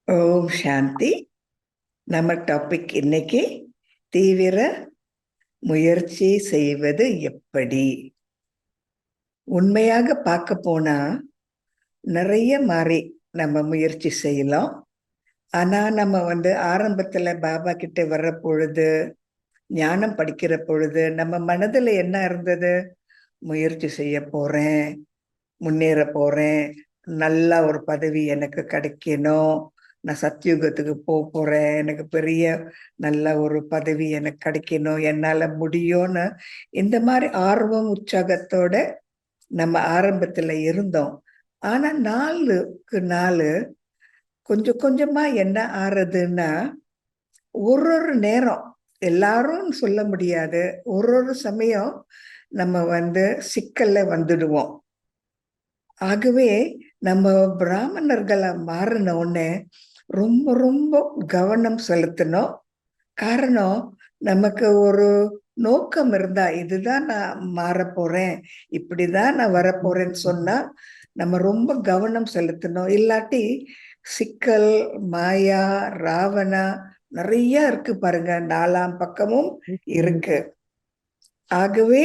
ஓம் சாந்தி. நம்ம டாபிக் இன்னைக்கு தீவிர முயற்சி செய்வது எப்படி. உண்மையாக பார்க்க போனா நிறைய மாதிரி நம்ம முயற்சி செய்யலாம். ஆனா நம்ம ஆரம்பத்துல பாபா கிட்ட வர்ற பொழுது, ஞானம் படிக்கிற பொழுது நம்ம மனதுல என்ன இருந்தது? முயற்சி செய்ய போறேன், முன்னேற போறேன், நல்ல ஒரு பதவி எனக்கு கிடைக்கணும், நான் சத்தியுகத்துக்கு போறேன், எனக்கு பெரிய நல்ல ஒரு பதவி எனக்கு கிடைக்கணும், என்னால முடியும்னு இந்த மாதிரி ஆர்வம் உற்சாகத்தோட நம்ம ஆரம்பத்துல இருந்தோம். ஆனா நாளுக்கு நாள் கொஞ்சம் கொஞ்சமா என்ன ஆறுதுன்னா, ஒரு ஒரு நேரம் எல்லாரும் சொல்ல முடியாது, ஒரு ஒரு சமயம் நம்ம சிக்கல்ல வந்துடுவோம். ஆகவே நம்ம பிராமணர்களா மாறின உடனே ரொம்ப ரொம்ப கவனம் செலுத்தணும். காரணம், நமக்கு ஒரு நோக்கம் இருந்தா, இதுதான் நான் மாறப் போறேன், இப்படிதான் நான் வரப்போறேன்னு சொன்னா நம்ம ரொம்ப கவனம் செலுத்தணும். இல்லாட்டி சிக்கல், மாயா, ராவணா நிறைய இருக்கு பாருங்க, நாலாம் பக்கமும் இருக்கு. ஆகவே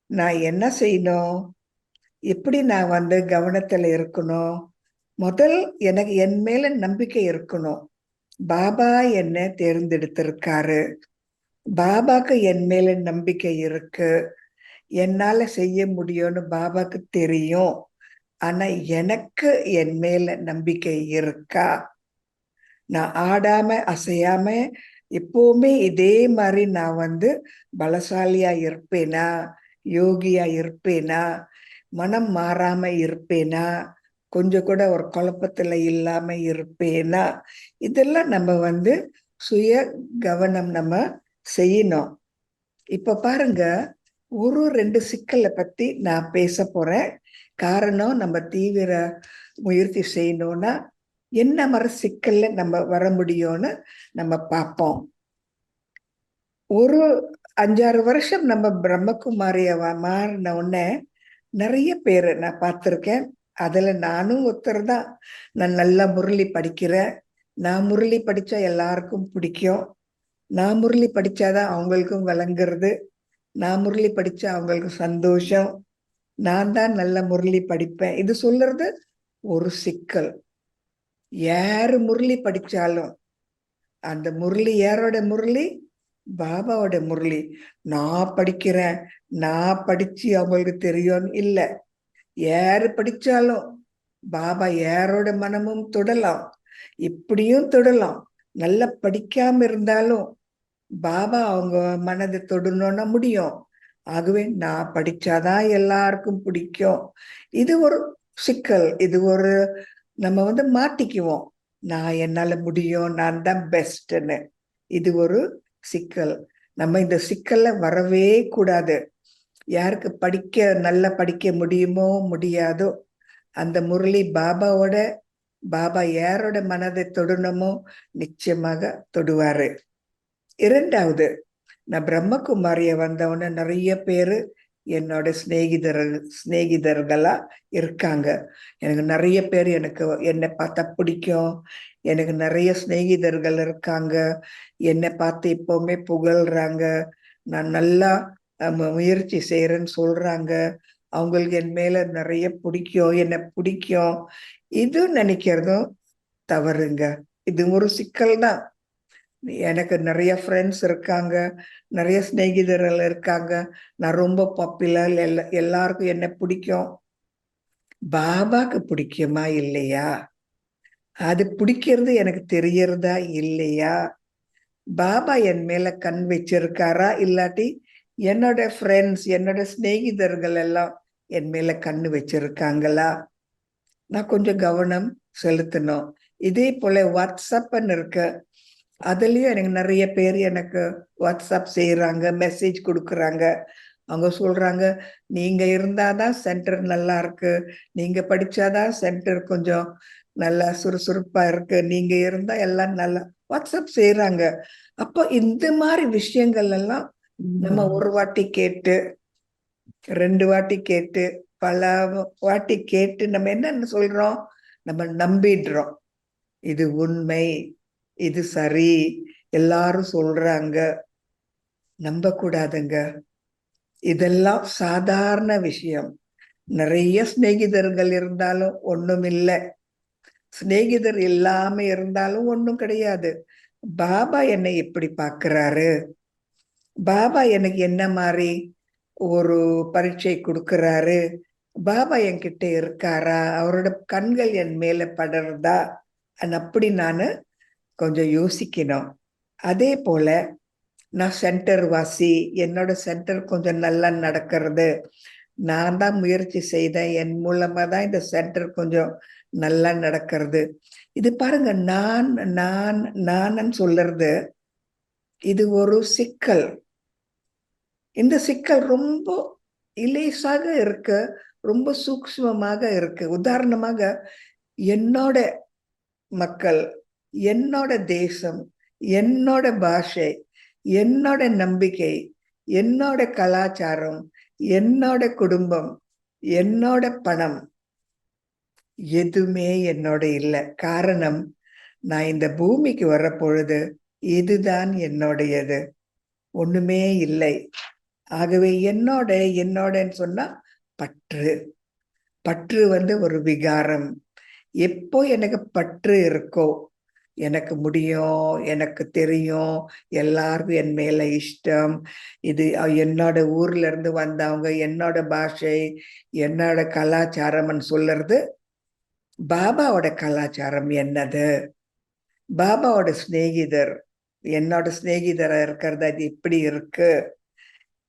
நான் என்ன செய்யணும், எப்படி நான் கவனத்துல இருக்கணும்? முதல், எனக்கு என் மேல நம்பிக்கை இருக்கணும். பாபா என்ன தேர்ந்தெடுத்திருக்காரு, பாபாக்கு என் மேல நம்பிக்கை இருக்கு, என்னால செய்ய முடியும்னு பாபாக்கு தெரியும். ஆனா எனக்கு என் மேல நம்பிக்கை இருக்கா? நான் ஆடாம அசையாம எப்பவுமே இதே மாதிரி நான் பலசாலியா இருப்பேனா, யோகியா இருப்பேனா, மனம் மாறாம இருப்பேனா, கொஞ்சம் கூட ஒரு குழப்பத்துல இல்லாம இருப்பேனா? இதெல்லாம் நம்ம சுய கவனம் நம்ம செய்யணும். இப்ப பாருங்க, ஒரு ரெண்டு சிக்கலை பத்தி நான் பேச போறேன். காரணம், நம்ம தீவிர முயற்சி செய்யணும்னா என்ன மாதிரி சிக்கல்ல நம்ம வர முடியும்னு நம்ம பார்ப்போம். ஒரு 5-6 வருஷம் நம்ம பிரம்மகுமாரிய மாறின உடனே நிறைய பேரு நான் பார்த்திருக்கேன். அதுல நானும் ஒருத்தர் தான். நான் நல்லா முரளி படிக்கிறேன். நான் முரளி படிச்சா எல்லாருக்கும் பிடிக்கும். நான் முரளி படிச்சாதான் அவங்களுக்கும் விளங்குறது. நான் முரளி படிச்சா அவங்களுக்கு சந்தோஷம். நான் தான் நல்ல முரளி படிப்பேன், இது சொல்றது ஒரு சிக்கல். யாரு முரளி படிச்சாலும் அந்த முரளி யாரோட முரளி? பாபாவோட முரளி. நான் படிக்கிறேன், நான் படிச்சு அவங்களுக்கு தெரியும் இல்ல. யாரு படிச்சாலும் பாபா யாரோட மனமும் தொடலாம், இப்படியும் தொடலாம். நல்லா படிக்காம இருந்தாலும் பாபா அவங்க மனதை தொடணும்னா முடியும். ஆகவே நான் படிச்சாதான் எல்லாருக்கும் பிடிக்கும். இது ஒரு சிக்கல். இது ஒரு நம்ம மாட்டிக்குவோம். நான் என்னால முடியும், நான் தான் பெஸ்ட்னு. இது ஒரு சிக்கல். நம்ம இந்த சிக்கல்ல வரவே கூடாது. யாருக்கு நல்லா படிக்க முடியுமோ முடியாதோ அந்த முரளி பாபாவோட, பாபா யாரோட மனதை தொடணுமோ நிச்சயமாக தொடுவாரு. இரண்டாவது, நான் பிரம்மகுமாரிய வந்தவன நிறைய பேரு என்னோட சிநேகிதர்களா இருக்காங்க. எனக்கு நிறைய பேர் என்னை பார்த்தா பிடிக்கும். எனக்கு நிறைய சிநேகிதர்கள் இருக்காங்க. என்னை பார்த்து எப்பவுமே புகழ்றாங்க. நான் நல்லா முயற்சி செய்யறேன்னு சொல்றாங்க. அவங்களுக்கு என் மேல நிறைய பிடிக்கும், என்ன பிடிக்கும். இது நினைக்கிறதும் தவறுங்க. இது ஒரு சிக்கல் தான். எனக்கு நிறைய ஃப்ரெண்ட்ஸ் இருக்காங்க, நிறைய சிநேகிதர்கள் இருக்காங்க. நான் ரொம்ப பாப்புலர், எல்லாருக்கும் என்ன பிடிக்கும். பாபாக்கு பிடிக்குமா இல்லையா? அது பிடிக்கிறது எனக்கு தெரியறதா இல்லையா? பாபா என் மேல கண் வச்சிருக்காரா, இல்லாட்டி என்னோட ஃப்ரெண்ட்ஸ், என்னோட சிநேகிதர்கள் எல்லாம் என் மேல கண்ணு வச்சிருக்காங்களா? நான் கொஞ்சம் கவனம் செலுத்தணும். இதே போல வாட்ஸ்அப்னு இருக்கு. அதுலயும் எனக்கு நிறைய பேர் எனக்கு வாட்ஸ்அப் செய்யறாங்க, மெசேஜ் கொடுக்குறாங்க. அவங்க சொல்றாங்க, நீங்க இருந்தாதான் சென்டர் நல்லா இருக்கு, நீங்க படிச்சாதான் சென்டர் கொஞ்சம் நல்லா சுறுசுறுப்பா இருக்கு, நீங்க இருந்தா எல்லாம் நல்லா வாட்ஸ்அப் செய்யறாங்க. அப்போ இந்த மாதிரி விஷயங்கள் எல்லாம் நம்ம ஒரு வாட்டி கேட்டு, 2 வாட்டி கேட்டு, பல வாட்டி கேட்டு நம்ம என்ன சொல்றோம், நம்ம நம்பிடுறோம். இது உண்மை, இது சரி, எல்லாரும் சொல்றாங்க, நம்ப கூடாதுங்க. இதெல்லாம் சாதாரண விஷயம். நிறைய சிநேகிதர்கள் இருந்தாலும் ஒண்ணும் இல்லை, சிநேகிதர் இல்லாம இருந்தாலும் ஒண்ணும் கிடையாது. பாபா என்னை எப்படி பார்க்கிறாரு, பாபா எனக்கு என்ன மாதிரி ஒரு பரீட்சை கொடுக்கறாரு, பாபா என்கிட்ட இருக்காரா, அவரோட கண்கள் என் மேல படறதா, அப்படி நான் கொஞ்சம் யோசிக்கணும். அதே போல நான் சென்டர் வாசி, என்னோட சென்டர் கொஞ்சம் நல்லா நடக்கிறது, நான் தான் முயற்சி செய்தேன், என் மூலமா தான் இந்த சென்டர் கொஞ்சம் நல்லா நடக்கிறது. இது பாருங்க, நான் நான் நான் சொல்றது இது ஒரு சிக்கல். இந்த சிக்கல் ரொம்ப இலேசாக இருக்கு, ரொம்ப சூக்ஷ்மமாக இருக்கு. உதாரணமாக, என்னோட மக்கள், என்னோட தேசம், என்னோட பாஷை, என்னோட நம்பிக்கை, என்னோட கலாச்சாரம், என்னோட குடும்பம், என்னோட பணம் எதுவுமே என்னோட இல்லை. காரணம், நான் இந்த பூமிக்கு வர்ற பொழுது இதுதான் என்னுடையது, ஒண்ணுமே இல்லை. ஆகவே என்னோடன்னு சொன்னா பற்று. பற்று ஒரு விகாரம். எப்போ எனக்கு பற்று இருக்கோ, எனக்கு முடியும், எனக்கு தெரியும், எல்லாருக்கும் என் மேல இஷ்டம், இது என்னோட ஊர்ல இருந்து வந்தவங்க, என்னோட பாஷை, என்னோட கலாச்சாரம்னு சொல்றது பாபாவோட கலாச்சாரம் என்னது, பாபாவோட சிநேகிதர், என்னோட சிநேகிதரா இருக்கிறது அது இப்படி இருக்கு.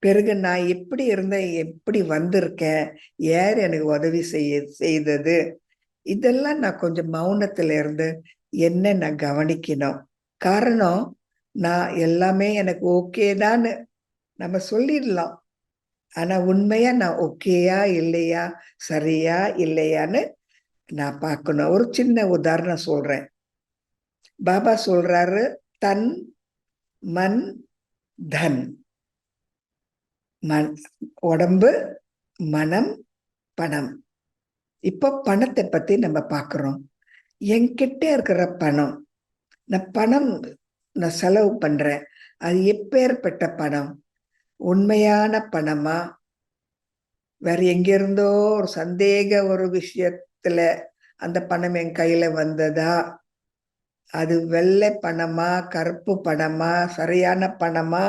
பிறகு நான் எப்படி இருந்தேன், எப்படி வந்திருக்கேன், யார் எனக்கு உதவி செய்தது, இதெல்லாம் நான் கொஞ்சம் மௌனத்துல இருந்து என்ன நான் கவனிக்கணும். காரணம், நான் எல்லாமே எனக்கு ஓகே தான் நம்ம சொல்லிடலாம், ஆனா உண்மையா நான் ஓகேயா இல்லையா, சரியா இல்லையான்னு நான் பார்க்கணும். ஒரு சின்ன உதாரணம் சொல்றேன். பாபா சொல்றாரு, தன் மன் தன். உடம்பு, மனம், பணம். இப்போ பணத்தை பத்தி நம்ம பார்க்கிறோம். என்கிட்ட இருக்கிற பணம், நான் செலவு பண்றேன், அது எப்பேற்பட்ட பணம், உண்மையான பணமா, வேற எங்கிருந்தோ ஒரு சந்தேக ஒரு விஷயத்துல அந்த பணம் என் கையில வந்ததா, அது வெள்ளை பணமா, கருப்பு பணமா, சரியான பணமா,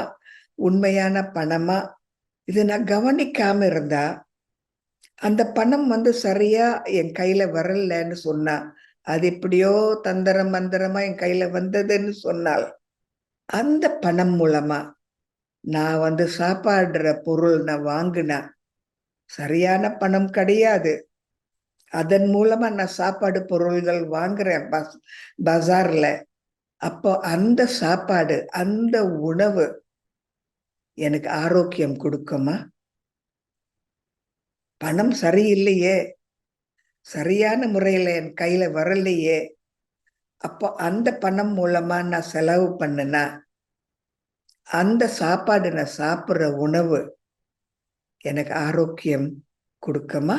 உண்மையான பணமா, இது நான் கவனிக்காம இருந்தா அந்த பணம் சரியா என் கையில வரலன்னு சொன்னா, அது எப்படியோ தந்திர மந்திரமா என் கையில வந்ததுன்னு சொன்னால், அந்த பணம் மூலமா நான் சாப்பாடுற பொருள் நான் வாங்கினா சரியான பணம் கிடையாது. அதன் மூலமா நான் சாப்பாடு பொருள்கள் வாங்குறேன் பஜார்ல. அப்போ அந்த சாப்பாடு, அந்த உணவு எனக்கு ஆரோக்கியம் கொடுக்குமா? பணம் சரியில்லையே, சரியான முறையில என் கையில வரலையே, அப்போ அந்த பணம் மூலமா நான் செலவு பண்ணுனா அந்த சாப்பாடு, நான் சாப்பிடுற உணவு எனக்கு ஆரோக்கியம் கொடுக்குமா?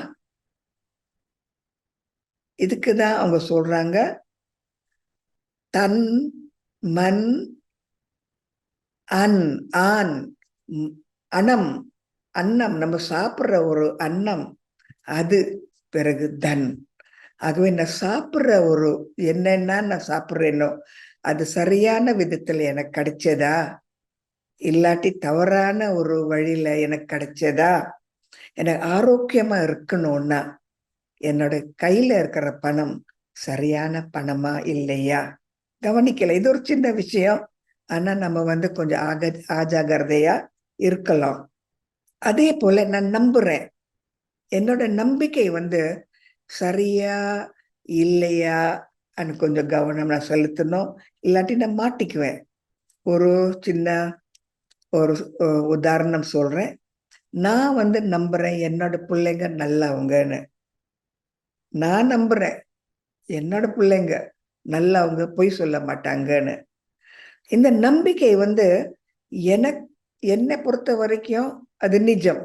இதுக்குதான் அவங்க சொல்றாங்க, தன் மன் அன் ஆன் அன்னம். அன்னம், நம்ம சாப்பிடுற ஒரு அன்னம், அது பிறகு தன். ஆகவே நான் சாப்பிடுற ஒரு என்னன்னா நான் சாப்பிடுறேனோ அது சரியான விதத்துல எனக்கு கிடைச்சதா, இல்லாட்டி தவறான ஒரு வழியில எனக்கு கிடைச்சதா, எனக்கு ஆரோக்கியமா இருக்கணும்னா என்னோட கையில இருக்கிற பணம் சரியான பணமா இல்லையா கவனிக்கல. இது ஒரு சின்ன விஷயம், ஆனா நம்ம கொஞ்சம் ஆஜாகிரதையா இருக்கலாம். அதே போல நான் நம்புறேன், என்னோட நம்பிக்கை சரியா இல்லையா கொஞ்சம் கவனம் நான் செலுத்தணும், இல்லாட்டி நான் மாட்டிக்குவேன். ஒரு சின்ன ஒரு உதாரணம் சொல்றேன். நான் நம்புறேன் என்னோட பிள்ளைங்க நல்லவங்கன்னு. நான் நம்புறேன் என்னோட பிள்ளைங்க நல்லவங்க, பொய் சொல்ல மாட்டாங்கன்னு. இந்த நம்பிக்கை எனக்கு, என்னை பொறுத்த வரைக்கும் அது நிஜம்.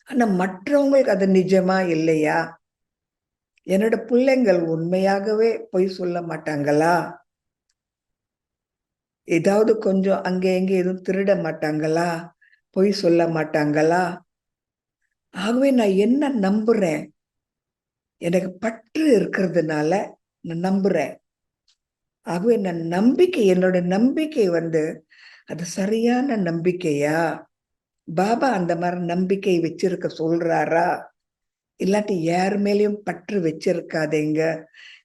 ஆனா மற்றவங்களுக்கு அது நிஜமா இல்லையா, என்னோட பிள்ளைங்கள் உண்மையாகவே பொய் சொல்ல மாட்டாங்களா? ஏதாவது கொஞ்சம் அங்கே எங்கே எதுவும் திருட மாட்டாங்களா? பொய் சொல்ல மாட்டாங்களா? ஆகவே நான் என்ன நம்புறேன்? எனக்கு பற்று இருக்கிறதுனால நான் நம்புறேன். ஆகவே நான் நம்பிக்கை, என்னோட நம்பிக்கை அது சரியான நம்பிக்கையா? பாபா அந்த மாதிரி நம்பிக்கை வச்சிருக்க சொல்றாரா? இல்லாட்டி யார் மேலேயும் பற்று வச்சிருக்காதீங்க,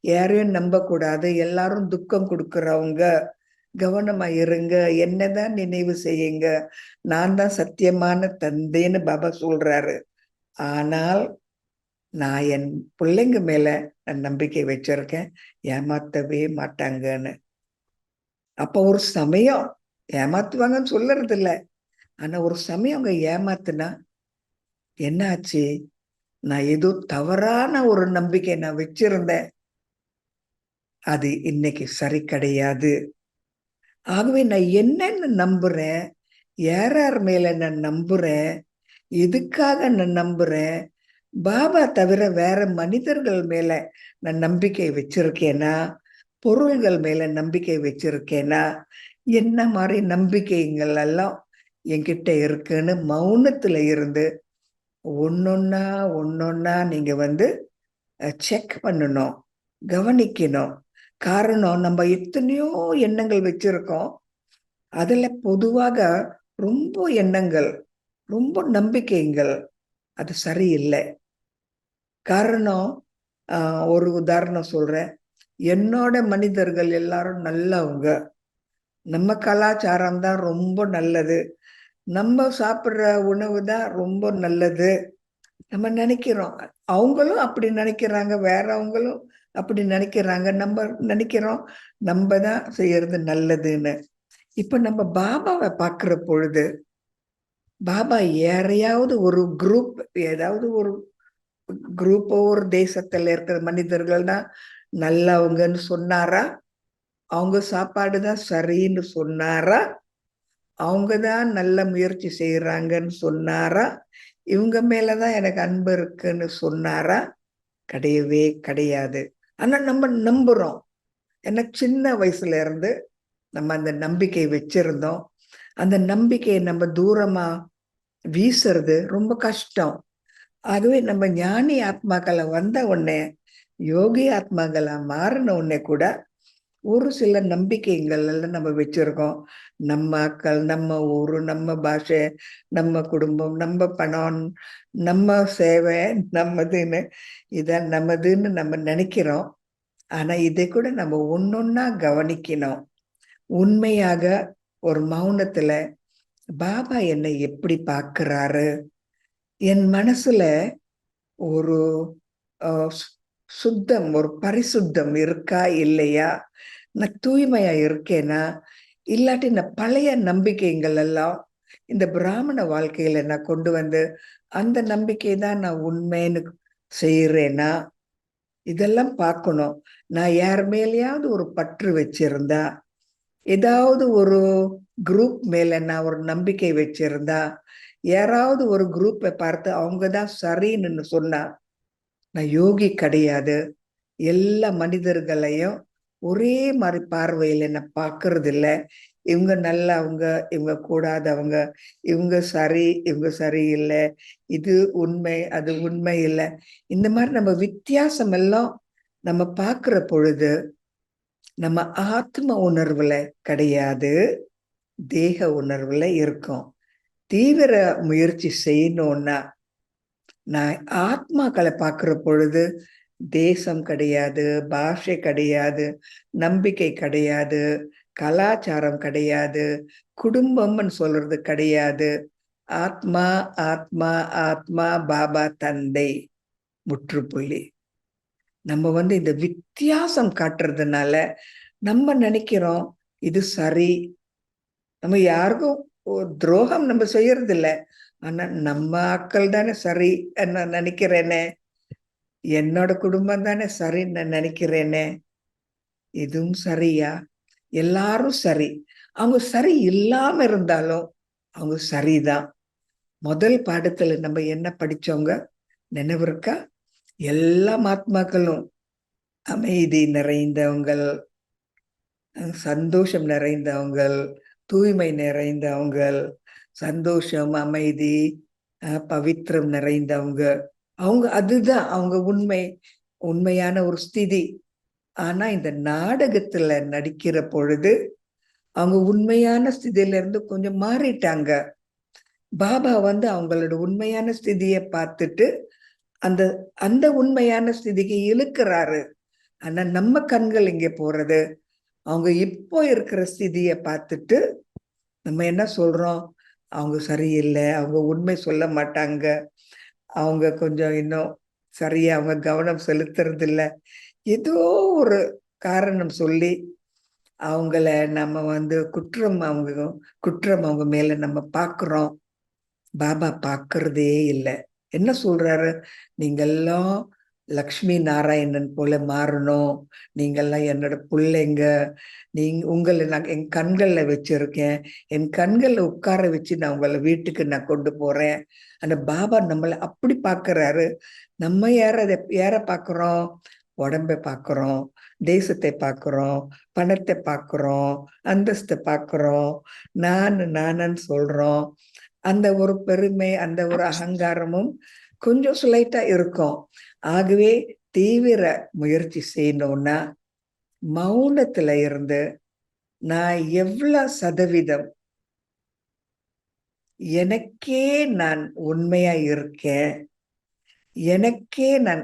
யாரையும் நம்ப கூடாது, எல்லாரும் துக்கம் கொடுக்கறவங்க, கவனமா இருங்க, என்னதான் நினைவு செய்யுங்க, நான் தான் சத்தியமான தந்தைன்னு பாபா சொல்றாரு. ஆனால் நான் என் பிள்ளைங்க மேல நான் நம்பிக்கை வச்சிருக்கேன், ஏமாத்தவே மாட்டாங்கன்னு. அப்ப ஒரு சமயம் ஏமாத்துவாங்கன்னு சொல்றது இல்ல, ஆனா ஒரு சமயம் அவங்க ஏமாத்துனா என்ன ஆச்சு? நான் ஏதோ தவறான ஒரு நம்பிக்கை நான் வச்சிருந்தேன், அது இன்னைக்கு சரி கிடையாது. ஆகவே நான் என்னன்னு நம்புறேன், யார் யார் மேல நான் நம்புறேன், எதுக்காக நான் நம்புறேன்? பாபா தவிர வேற மனிதர்கள் மேல நான் நம்பிக்கை வச்சிருக்கேனா? பொருள்கள் மேல நம்பிக்கை வச்சிருக்கேனா? என்ன மாதிரி நம்பிக்கைகள் எல்லாம் என்கிட்ட இருக்குன்னு மௌனத்துல இருந்து ஒன்னொன்னா ஒன்னொன்னா நீங்க செக் பண்ணணும், கவனிக்கணும். காரணம், நம்ம எத்தனையோ எண்ணங்கள் வச்சிருக்கோம். அதுல பொதுவாக ரொம்ப எண்ணங்கள், ரொம்ப நம்பிக்கைகள் அது சரியில்லை. காரணம், ஒரு உதாரணம் சொல்றேன். என்னோட மனிதர்கள் எல்லாரும் நல்லவங்க, நம்ம கலாச்சாரம் தான் ரொம்ப நல்லது, நம்ம சாப்பிடுற உணவு தான் ரொம்ப நல்லது நம்ம நினைக்கிறோம். அவங்களும் அப்படி நினைக்கிறாங்க, வேறவங்களும் அப்படி நினைக்கிறாங்க, நம்ம நினைக்கிறோம் நம்ம தான் செய்யறது நல்லதுன்னு. இப்ப நம்ம பாபாவை பார்க்கிற பொழுது, பாபா யாரையாவது ஒரு குரூப், ஏதாவது ஒரு குரூப், ஒரு தேசத்துல இருக்கிற மனிதர்கள் தான் நல்லவங்கன்னு சொன்னாரா? அவங்க சாப்பாடு தான் சரின்னு சொன்னாரா? அவங்கதான் நல்ல முயற்சி செய்யறாங்கன்னு சொன்னாரா? இவங்க மேலதான் எனக்கு அன்பு இருக்குன்னு சொன்னாரா? கிடையவே கிடையாது. ஆனா நம்ம நம்புறோம். ஏன்னா சின்ன வயசுல இருந்து நம்ம அந்த நம்பிக்கை வச்சிருந்தோம். அந்த நம்பிக்கையை நம்ம தூரமா வீசுறது ரொம்ப கஷ்டம். ஆகவே நம்ம ஞானி ஆத்மாக்களை வந்த உடனே, யோகி ஆத்மாக்களா மாறின உடனே கூட ஒரு சில நம்பிக்கைகள் எல்லாம் நம்ம வச்சிருக்கோம். நம்ம ஆக்கள், நம்ம ஊரு, நம்ம பாஷை, நம்ம குடும்பம், நம்ம பணம், நம்ம சேவை, நம்மதுன்னு, இதான் நமதுன்னு நம்ம நினைக்கிறோம். ஆனா இதை கூட நம்ம ஒன்னொன்னா கவனிக்கணும். உண்மையாக ஒரு மௌனத்துல பாபா என்னை எப்படி பார்க்கிறாரு, என் மனசுல ஒரு சுத்தம், ஒரு பரிசுத்தம் இருக்கா இல்லையா, நான் தூய்மையா இருக்கேனா, இல்லாட்டி நான் பழைய நம்பிக்கைகள் எல்லாம் இந்த பிராமண வாழ்க்கையில நான் கொண்டு அந்த நம்பிக்கை தான் நான் உண்மைன்னு செய்யறேனா, இதெல்லாம் பார்க்கணும். நான் யார் மேலேயாவது ஒரு பற்று வச்சிருந்தா, ஏதாவது ஒரு குரூப் மேல நான் ஒரு நம்பிக்கை வச்சிருந்தா, யாராவது ஒரு குரூப்பை பார்த்து அவங்க தான் சரின்னு சொன்னா, நான் யோகி கிடையாது. எல்லா மனிதர்களையும் ஒரே மாதிரி பார்வையில நான் பார்க்கறது இல்லை. இவங்க நல்லவங்க, இவங்க கூடாதவங்க, இவங்க சரி, இவங்க சரியில்லை, இது உண்மை, அது உண்மை இல்லை. இந்த மாதிரி நம்ம வித்தியாசம் எல்லாம் நம்ம பார்க்கிற பொழுது நம்ம ஆத்ம உணர்வுல கிடையாது, தேக உணர்வுல இருக்கும். தீவிர முயற்சி செய்யணும்னா, நான் ஆத்மாக்களை பார்க்கிற பொழுது தேசம் கிடையாது, பாஷை கிடையாது, நம்பிக்கை கிடையாது, கலாச்சாரம் கிடையாது, குடும்பம்னு சொல்றது கிடையாது. ஆத்மா, ஆத்மா, ஆத்மா, பாபா தந்தை, முற்றுப்புள்ளி. நம்ம இந்த வித்தியாசம் காட்டுறதுனால நம்ம நினைக்கிறோம் இது சரி. நம்ம யாருக்கும் துரோகம் நம்ம செய்யறது இல்லை. ஆனா நம்ம ஆட்கள் தானே சரி நான் நினைக்கிறேனே, என்னோட குடும்பம் தானே சரின்னு நான் நினைக்கிறேனே, இதுவும் சரியா? எல்லாரும் சரி. அவங்க சரி இல்லாம இருந்தாலும் அவங்க சரிதான். முதல் பாடத்துல நம்ம என்ன படிச்சோங்க, நினைவு இருக்கா? எல்லா ஆத்மாக்களும் அமைதி நிறைந்தவங்கள், சந்தோஷம் நிறைந்தவங்கள், தூய்மை நிறைந்தவங்கள், சந்தோஷம், அமைதி, பவித்திரம் நிறைந்தவங்க. அவங்க அதுதான் அவங்க உண்மையான ஒரு ஸ்திதி. ஆனா இந்த நாடகத்துல நடிக்கிற பொழுது அவங்க உண்மையான ஸ்திதியில இருந்து கொஞ்சம் மாறிட்டாங்க. பாபா அவங்களோட உண்மையான ஸ்திதியை பார்த்துட்டு அந்த அந்த உண்மையான ஸ்திதிக்கு இழுக்கிறாரு. ஆனா நம்ம கண்கள் இங்க போறது அவங்க இப்போ இருக்கிற ஸ்திதியை பார்த்துட்டு நம்ம என்ன சொல்றோம், அவங்க சரியில்லை, அவங்க உண்மை சொல்ல மாட்டாங்க, அவங்க கொஞ்சம் இன்னும் சரியா அவங்க கவனம் செலுத்துறது இல்லை, ஏதோ ஒரு காரணம் சொல்லி அவங்கள நம்ம குற்றம் அவங்க மேல நம்ம பாக்குறோம். பாபா பாக்குறதே இல்லை. என்ன சொல்றாரு, நீங்கெல்லாம் லக்ஷ்மி நாராயணன் போல மாறணும், நீங்கெல்லாம் என்னோட பிள்ளைங்க, உங்களை நான் என் கண்கள்ல வச்சிருக்கேன், என் கண்கள்ல உட்கார வச்சு நான் உங்களை வீட்டுக்கு நான் கொண்டு போறேன். அந்த பாபா நம்மளை அப்படி பாக்குறாரு. நம்ம யார பாக்குறோம், உடம்பை பாக்குறோம், தேசத்தை பாக்குறோம், பணத்தை பாக்குறோம், அந்தஸ்தை பாக்குறோம், நானன்னு சொல்றோம். அந்த ஒரு பெருமை, அந்த ஒரு அகங்காரமும் கொஞ்சம் ஸ்லைட்டா இருக்கும். ஆகவே தீவிர முயற்சி செய்யணும்னா மௌனத்துல இருந்து நான் எவ்வளவு சதவீதம் எனக்கே நான் உண்மையா இருக்கேன், எனக்கே நான்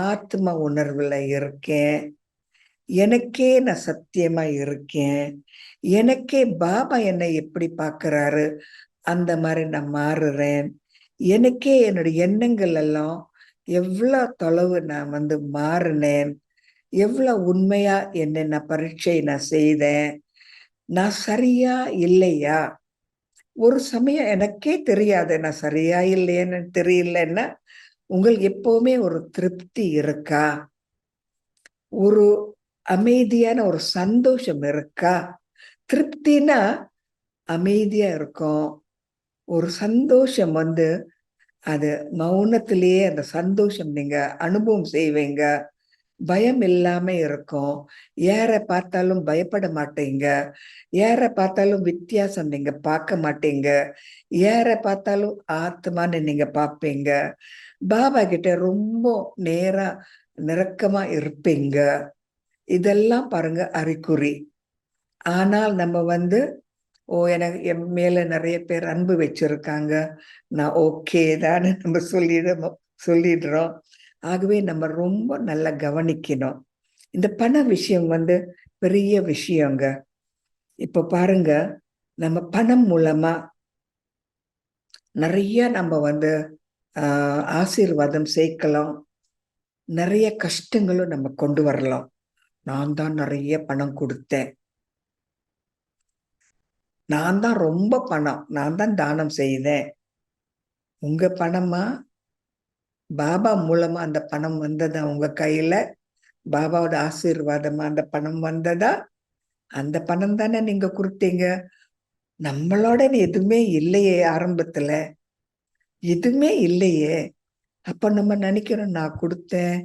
ஆத்ம உணர்வுல இருக்கேன், எனக்கே நான் சத்தியமா இருக்கேன், எனக்கே பாபா என்னை எப்படி பாக்குறாரு அந்த மாதிரி நான் மாறுறேன், எனக்கே என்னுடைய எண்ணங்கள் எல்லாம் எவ்வளவு தொலைவு நான் மாறினேன், எவ்வளவு உண்மையா என்னை நான் பரீட்சை நான் செய்தேன், நான் சரியா இல்லையா, ஒரு சமயம் எனக்கே தெரியாது நான் சரியா இல்லையேன்னு தெரியலன்னா உங்களுக்கு எப்பவுமே ஒரு திருப்தி இருக்கா, ஒரு அமைதியான ஒரு சந்தோஷம் இருக்கா? திருப்தினா அமைதியா இருக்கும், ஒரு சந்தோஷம் அது மௌனத்திலேயே அந்த சந்தோஷம் நீங்க அனுபவம் செய்வீங்க, பயம் இல்லாம இருக்கும், யார பார்த்தாலும் பயப்பட மாட்டீங்க, யார பார்த்தாலும் வித்தியாசம் நீங்க பார்க்க மாட்டீங்க, யார பார்த்தாலும் ஆத்மான்னு நீங்க பார்ப்பீங்க, பாபா கிட்ட ரொம்ப நேரா நெருக்கமா இருப்பீங்க. இதெல்லாம் பாருங்க அறிகுறி. ஆனால் நம்ம எனக்கு என் மேல நிறைய பேர் அன்பு வச்சிருக்காங்க, நான் ஓகே தான்னு நம்ம சொல்லிடுறோம். ஆகவே நம்ம ரொம்ப நல்லா கவனிக்கணும். இந்த பண விஷயம் பெரிய விஷயங்க. இப்ப பாருங்க, நம்ம பணம் மூலமா நிறைய நம்ம ஆசீர்வாதம் சேர்க்கலாம், நிறைய கஷ்டங்களும் நம்ம கொண்டு வரலாம். நான் தான் நிறைய பணம் கொடுத்தேன், நான் தான் ரொம்ப பணம், நான் தான் தானம் செய்தேன். உங்க பணமா? பாபா மூலமா அந்த பணம் வந்ததா உங்க கையில? பாபாவோட ஆசீர்வாதமா அந்த பணம் வந்ததா? அந்த பணம் தானே நீங்க கொடுத்தீங்க. நம்மளோட எதுவுமே இல்லையே, ஆரம்பத்துல எதுவுமே இல்லையே. அப்ப நம்ம நினைக்கிறோம், நான் கொடுத்தேன்,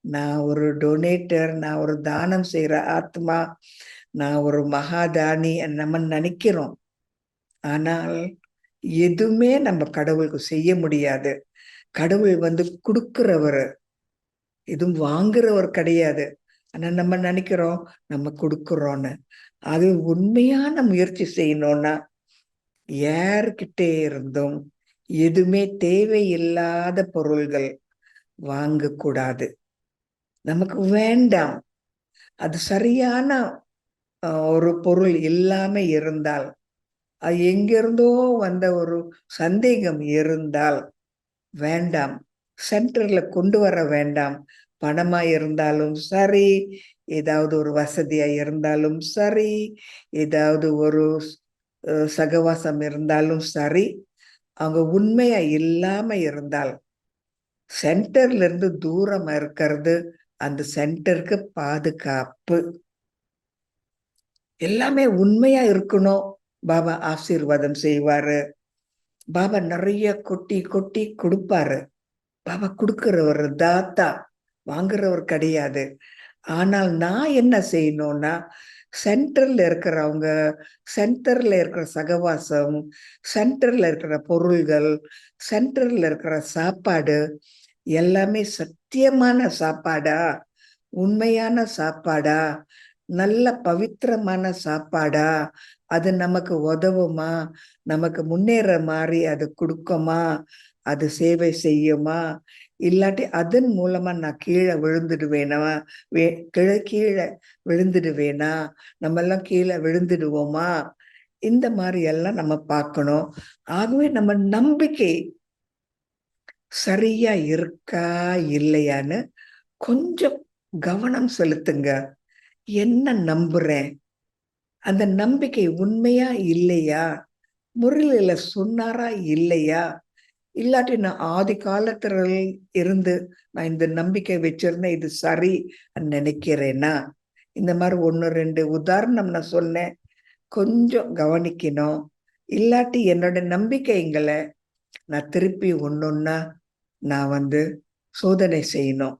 நான் ஒரு டொனேட்டர், நான் ஒரு தானம் செய்யற ஆத்மா, நான் ஒரு மகாதானி நம்ம நினைக்கிறோம். ஆனால் எதுவுமே நம்ம கடவுளுக்கு செய்ய முடியாது. கடவுள் கொடுக்கிறவர், எதுவும் வாங்குறவர் கிடையாது. ஆனா நம்ம நினைக்கிறோம் நம்ம கொடுக்கிறோம்னு. அது உண்மையான முயற்சி செய்யணும்னா யார்கிட்டே இருந்தும் எதுவுமே தேவையில்லாத பொருள்கள் வாங்கக்கூடாது. நமக்கு வேண்டாம். அது சரியான ஒரு பொருள் இல்லாம இருந்தால், அது எங்கிருந்தோ வந்த ஒரு சந்தேகம் இருந்தால் வேண்டாம், சென்டர்ல கொண்டு வர வேண்டாம். பணமா இருந்தாலும் சரி, ஏதாவது ஒரு வசதியா இருந்தாலும் சரி, ஏதாவது ஒரு சகவாசம் இருந்தாலும் சரி, அவங்க உண்மையா இல்லாம இருந்தால் சென்டர்ல இருந்து தூரமா இருக்கிறது அந்த சென்டருக்கு பாதுகாப்பு. எல்லாமே உண்மையா இருக்கணும், பாபா ஆசீர்வாதம் செய்வாரு. பாபா நிறைய கொட்டி கொட்டி கொடுப்பாரு. பாபா கொடுக்கிற ஒரு தாத்தா. வாங்குறவர் கிடையாது. ஆனால் நான் என்ன செய்யணும்னா, சென்டர்ல இருக்கிறவங்க, சென்டர்ல இருக்கிற சகவாசம், சென்டர்ல இருக்கிற பொருள்கள், சென்டர்ல இருக்கிற சாப்பாடு எல்லாமே சத்தியமான சாப்பாடா, உண்மையான சாப்பாடா, நல்ல பவித்திரமான சாப்பாடா, அது நமக்கு உதவுமா, நமக்கு முன்னேற மாதிரி அது கொடுக்குமா, அது சேவை செய்யுமா, இல்லாட்டி அதன் மூலமா நான் கீழே விழுந்துடுவேனா, கீழே கீழே விழுந்துடுவேனா, நம்ம எல்லாம் கீழே விழுந்துடுவோமா, இந்த மாதிரி எல்லாம் நம்ம பார்க்கணும். ஆகவே நம்ம நம்பிக்கை சரியா இருக்கா இல்லையான்னு கொஞ்சம் கவனம் செலுத்துங்க. என்ன நம்புறேன், அந்த நம்பிக்கை உண்மையா இல்லையா, முரளில சொன்னாரா இல்லையா, இல்லாட்டி நான் ஆதி காலத்துல இருந்து நான் இந்த நம்பிக்கை வச்சிருந்தேன், இது சரி நினைக்கிறேன்னா, இந்த மாதிரி 1-2 உதாரணம் நான் சொன்னேன், கொஞ்சம் கவனிக்கணும். இல்லாட்டி என்னோட நம்பிக்கைங்களை நான் திருப்பி ஒன்னொன்னா நான் சோதனை செய்யணும்.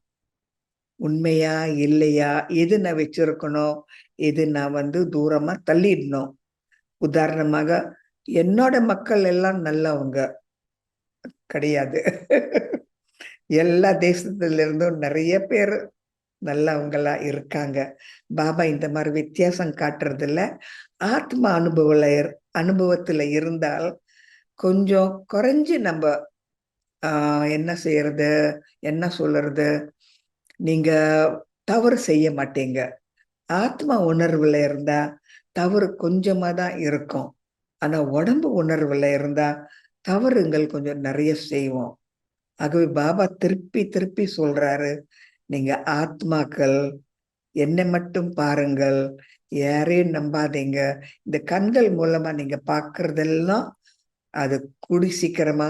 உண்மையா இல்லையா, எது நான் வச்சிருக்கணும், எது நான் தூரமா தள்ளிடணும். உதாரணமாக என்னோட மக்கள் எல்லாம் நல்லவங்க கிடையாது. எல்லா தேசத்துல இருந்தும் நிறைய பேர் நல்லவங்களா இருக்காங்க. பாபா இந்த மாதிரி வித்தியாசம் காட்டுறதுல ஆத்ம அனுபவத்துல இருந்தால் கொஞ்சம் குறைஞ்சு நம்ம என்ன செய்யறது, என்ன சொல்றது, நீங்க தவறு செய்ய மாட்டீங்க. ஆத்மா உணர்வுல இருந்தா தவறு கொஞ்சமா தான் இருக்கும். ஆனா உடம்பு உணர்வுல இருந்தா தவறுங்கள் கொஞ்சம் நிறைய செய்வோம். ஆகவே பாபா திருப்பி திருப்பி சொல்றாரு, நீங்க ஆத்மாக்கள், என்னை மட்டும் பாருங்கள், யாரையும் நம்பாதீங்க. இந்த கண்கள் மூலமா நீங்க பாக்குறதெல்லாம் அது கூடி சீக்கிரமா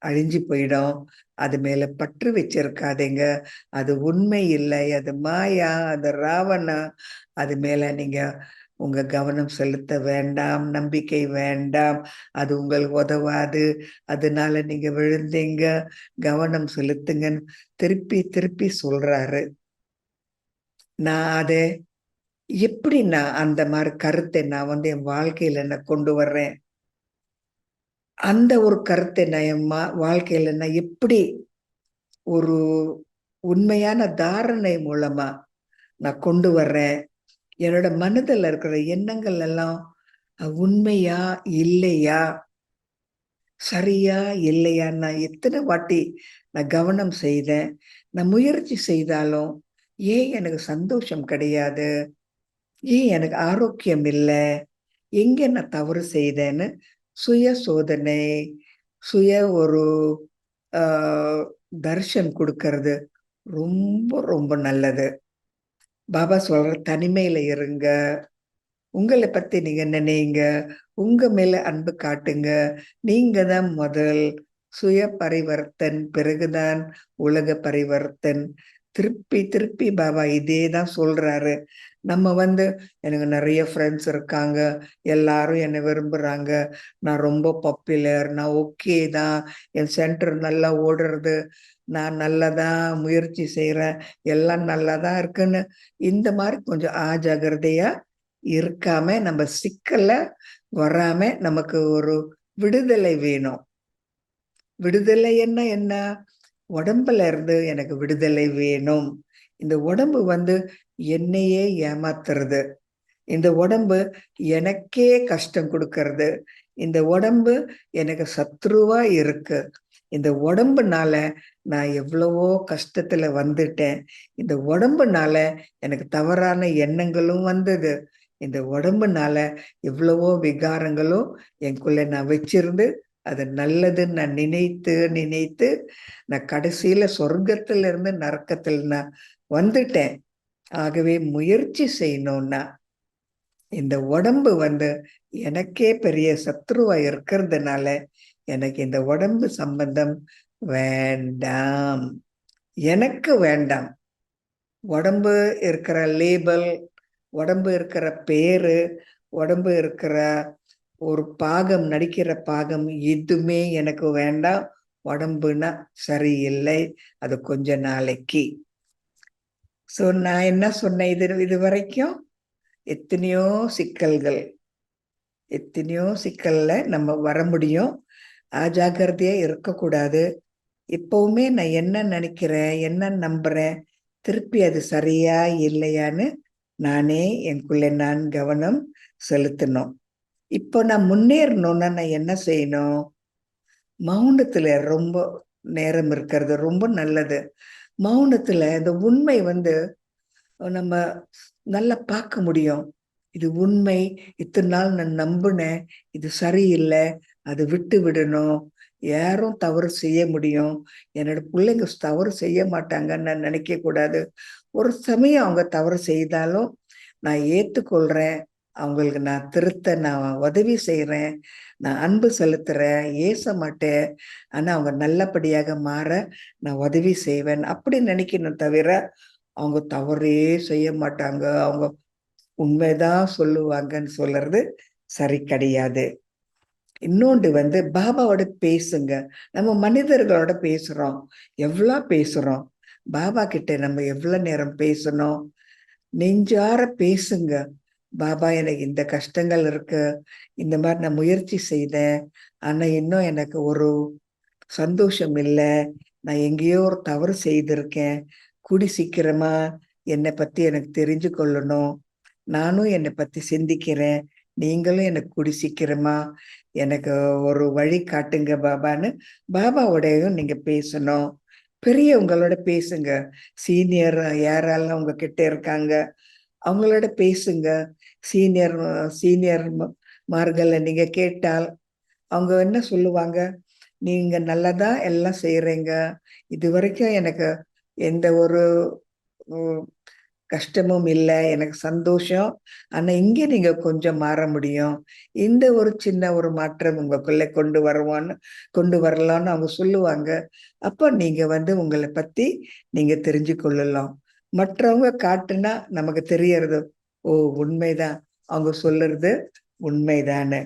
அழிஞ்சு போயிடும். அது மேல பற்று வச்சிருக்காதீங்க. அது உண்மை இல்லை, அது மாயா, அது ராவணா. அது மேல நீங்க உங்க கவனம் செலுத்த வேண்டாம், நம்பிக்கை வேண்டாம். அது உங்களுக்கு உதவாது, அதனால நீங்க விழுந்தீங்க, கவனம் செலுத்துங்கன்னு திருப்பி திருப்பி சொல்றாரு. நான் அதை எப்படி நான் அந்த மாதிரி கருத்தை நான் என் வாழ்க்கையில நான் கொண்டு வர்றேன், அந்த ஒரு கருத்தை நான் என் வாழ்க்கையில நான் எப்படி ஒரு உண்மையான தாரணை மூலமா நான் கொண்டு வர்றேன், என்னோட மனதில் இருக்கிற எண்ணங்கள் எல்லாம் உண்மையா இல்லையா, சரியா இல்லையா, நான் எத்தனை வாட்டி நான் கவனம் செய்தேன், நான் முயற்சி செய்தாலும் ஏன் எனக்கு சந்தோஷம் கிடையாது, ஏன் எனக்கு ஆரோக்கியம் இல்லை, எங்க நான் தவறு செய்தேன்னு சுய சோதனை, சுய ஒரு தர்ஷன் கொடுக்கறது ரொம்ப ரொம்ப நல்லது. பாபா சொல்ற தனிமையில இருங்க, உங்களை பத்தி நீங்க நினைங்க, உங்க மேல அன்பு காட்டுங்க, நீங்க தான் முதல். சுய பரிவர்த்தன் பிறகுதான் உலக பரிவர்த்தன். திருப்பி திருப்பி பாபா இதே தான் சொல்றாரு. நம்ம எனக்கு நிறைய ஃப்ரெண்ட்ஸ் இருக்காங்க, எல்லாரும் என்னை விரும்புறாங்க, நான் ரொம்ப பாப்புலர், நான் ஓகே தான், என் சென்டர் நல்லா ஓடுறது, நான் நல்லதா முயற்சி செய்யறேன், எல்லாம் நல்லதா இருக்குன்னு இந்த மாதிரி கொஞ்சம் ஆஜாகிரதையா இருக்காம நம்ம சிக்கல்ல வராம நமக்கு ஒரு விடுதலை வேணும். விடுதலை என்ன, உடம்புல இருந்து எனக்கு விடுதலை வேணும். இந்த உடம்பு என்னையே ஏமாத்துறது, இந்த உடம்பு எனக்கே கஷ்டம் கொடுக்கறது, இந்த உடம்பு எனக்கு சத்ருவா இருக்கு. இந்த உடம்புனால நான் எவ்வளவோ கஷ்டத்துல வந்துட்டேன். இந்த உடம்புனால எனக்கு தவறான எண்ணங்களும் வந்தது. இந்த உடம்புனால எவ்வளவோ விகாரங்களும் எனக்குள்ள நான் வச்சிருந்து அது நல்லதுன்னு நான் நினைத்து நினைத்து நான் கடைசியில சொர்க்கத்துல இருந்து நரக்கத்தில் நான் வந்துட்டேன். ஆகவே முயற்சி செய்யணும்னா இந்த உடம்பு எனக்கே பெரிய சத்ருவா இருக்கிறதுனால எனக்கு இந்த உடம்பு சம்பந்தம் வேண்டாம், எனக்கு வேண்டாம். உடம்பு இருக்கிற லேபல், உடம்பு இருக்கிற பேரு, உடம்பு இருக்கிற ஒரு பாகம், நடிக்கிற பாகம் எதுவுமே எனக்கு வேண்டாம். உடம்புனா சரியில்லை, அது கொஞ்ச நாளைக்கு. சோ நான் என்ன சொன்னேன், இது வரைக்கும் எத்தனையோ சிக்கல்கள், எத்தனையோ சிக்கல்ல நம்ம வர முடியும். அஜாக்கிரதையா இருக்கக்கூடாது. எப்பவுமே நான் என்ன நினைக்கிறேன், என்ன நம்புறேன், திருப்பி அது சரியா இல்லையான்னு நானே எனக்குள்ள நான் கவனம் செலுத்தணும். இப்போ நான் முன்னேறணும்னா நான் என்ன செய்யணும்? மௌனத்துல ரொம்ப நேரம் இருக்கிறது ரொம்ப நல்லது. மௌனத்துல இந்த உண்மை நம்ம நல்லா பார்க்க முடியும். இது உண்மை, இத்தனை நாள் நான் நம்பினேன், இது சரியில்லை, அது விட்டு விடணும். யாரும் தவறு செய்ய முடியும், என்னோட பிள்ளைங்க தவறு செய்ய மாட்டாங்கன்னு நான் நினைக்க கூடாது. ஒரு சமயம் அவங்க தவறு செய்தாலும் நான் ஏத்துக்கொள்றேன், அவங்களுக்கு நான் திருத்த நான் உதவி செய்யறேன், நான் அன்பு செலுத்துறேன், ஏச மாட்டேன். ஆனா அவங்க நல்லபடியாக மாற நான் உதவி செய்வேன் அப்படி நினைக்கணும். தவிர அவங்க தவறே செய்ய மாட்டாங்க, அவங்க உண்மைதான் சொல்லுவாங்கன்னு சொல்றது சரி கிடையாது. இன்னொன்று பாபாவோட பேசுங்க. நம்ம மனிதர்களோட பேசுறோம், எவ்வளவு பேசுறோம். பாபா கிட்ட நம்ம எவ்வளவு நேரம் பேசணும்? நெஞ்சார பேசுங்க. பாபா, எனக்கு இந்த கஷ்டங்கள் இருக்கு, இந்த மாதிரி நான் முயற்சி செய்தேன், ஆனா இன்னும் எனக்கு ஒரு சந்தோஷம் இல்லை, நான் எங்கேயோ ஒரு தவறு செய்திருக்கேன், கூடி சீக்கிரமா என்னை பத்தி எனக்கு தெரிஞ்சு கொள்ளணும், நானும் என்னை பத்தி சிந்திக்கிறேன், நீங்களும் எனக்கு கூடி சீக்கிரமா எனக்கு ஒரு வழி காட்டுங்க பாபான்னு பாபாவோடையும் நீங்க பேசணும். பெரியவங்களோட பேசுங்க. சீனியர் யாராலும் உங்க கிட்ட இருக்காங்க, அவங்களோட பேசுங்க. சீனியர் சீனியர் மார்களை நீங்க கேட்டால் அவங்க என்ன சொல்லுவாங்க? நீங்க நல்லதா எல்லாம் செய்யறீங்க, இது வரைக்கும் எனக்கு எந்த ஒரு கஷ்டமும் இல்லை, எனக்கு சந்தோஷம். ஆனா இங்க நீங்க கொஞ்சம் மாற முடியும், இந்த ஒரு சின்ன ஒரு மாற்றம் உங்களுக்குள்ள கொண்டு வரலாம்னு அவங்க சொல்லுவாங்க. அப்போ நீங்க உங்களை பத்தி நீங்க தெரிஞ்சு கொள்ளலாம். மற்றவங்க காட்டுனா நமக்கு தெரியறது, ஓ உண்மைதான், அவங்க சொல்லுறது உண்மைதானே.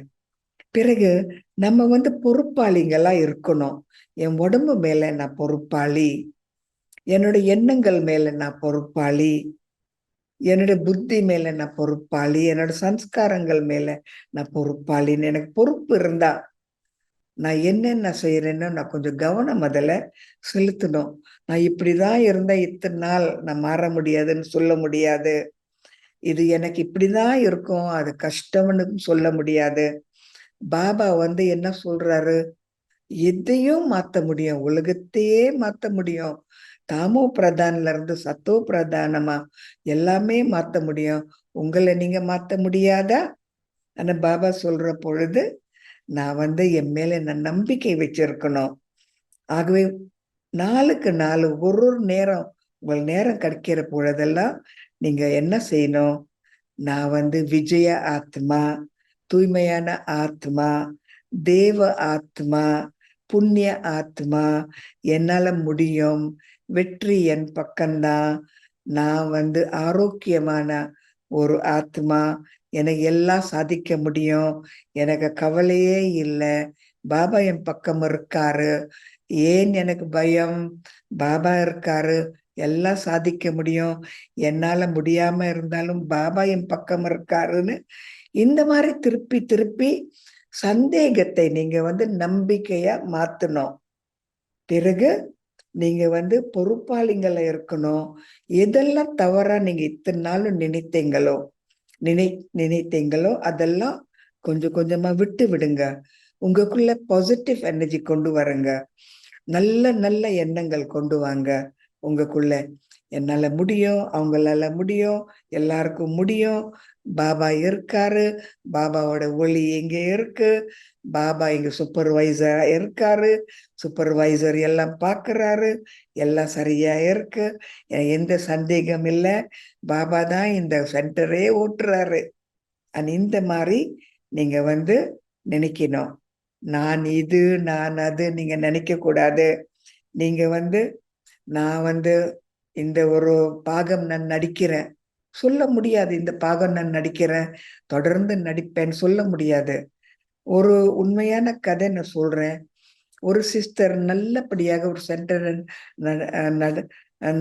பிறகு நம்ம பொறுப்பாளிங்களா இருக்கணும். என் உடம்பு மேல நான் பொறுப்பாளி, என்னோட எண்ணங்கள் மேல நான் பொறுப்பாளி, என்னோட புத்தி மேல நான் பொறுப்பாளி, என்னோட சம்ஸ்காரங்கள் மேல நான் பொறுப்பாளின்னு எனக்கு பொறுப்பு இருந்தா நான் என்னென்ன செய்யறேன்னு நான் கொஞ்சம் கவனம் முதல்ல செலுத்தணும். நான் இப்படிதான் இருந்தேன், இத்தனை நாள் நான் மாற முடியாதுன்னு சொல்ல முடியாது. இது எனக்கு இப்படிதான் இருக்கும், அது கஷ்டம்னு சொல்ல முடியாது. பாபா என்ன சொல்றாரு? எதையும் மாத்த முடியும், உலகத்தையே மாத்த முடியும். தாமோ பிரதான்ல இருந்து சத்தோ பிரதானமா எல்லாமே மாத்த முடியும். உங்களை நீங்க மாத்த முடியாதா? ஆனா பாபா சொல்ற பொழுது நான் என் மேல நான் நம்பிக்கை வச்சிருக்கணும். ஆகவே நாளுக்கு நாள் ஒரு நேரம் உங்கள் நேரம் கிடைக்கிற பொழுதெல்லாம் நீங்க என்ன செய்யணும்? நான் விஜய ஆத்மா, தூய்மையான ஆத்மா, தேவ ஆத்மா, புண்ணிய ஆத்மா, என்னால முடியும், வெற்றி என் பக்கம்தான், நான் ஆரோக்கியமான ஒரு ஆத்மா, எனக்கு எல்லாம் சாதிக்க முடியும், எனக்கு கவலையே இல்லை, பாபா என் பக்கம் இருக்காரு, ஏன் எனக்கு பயம்? பாபா இருக்காரு, எல்லாம் சாதிக்க முடியும், என்னால முடியாம இருந்தாலும் பாபா என் பக்கம் இருக்காருன்னு இந்த மாதிரி திருப்பி திருப்பி சந்தேகத்தை நீங்க நம்பிக்கையா மாத்தணும். பிறகு நீங்க பொறுப்பாளிங்களா இருக்கணும். எதெல்லாம் தவறா நீங்க இத்தனை நாளும் நினைத்தீங்களோ அதெல்லாம் கொஞ்சம் கொஞ்சமா விட்டு விடுங்க. உங்களுக்குள்ள பாசிட்டிவ் எனர்ஜி கொண்டு வரங்க. நல்ல நல்ல எண்ணங்கள் கொண்டு வாங்க உங்களுக்குள்ள. என்னால முடியும், அவங்களால முடியும், எல்லாருக்கும் முடியும், பாபா இருக்காரு, பாபாவோட ஒளி எங்க இருக்கு, பாபா எங்க சூப்பர்வைசரா இருக்காரு, சூப்பர்வைசர் எல்லாம் பாக்குறாரு, எல்லாம் சரியா இருக்கு, எந்த சந்தேகம் இல்லை, பாபா தான் இந்த சென்டரே ஓட்டுறாரு. இந்த மாதிரி நீங்க நினைக்கணும். நான் இது, நான் அது நீங்க நினைக்க கூடாது. நீங்க நான் இந்த ஒரு பாகம் நான் நடிக்கிறேன் சொல்ல முடியாது. இந்த பாகம் நான் நடிக்கிறேன், தொடர்ந்து நடிப்பேன்னு சொல்ல முடியாது. ஒரு உண்மையான கதை நான் சொல்றேன். ஒரு சிஸ்டர் நல்லபடியாக ஒரு சென்டர்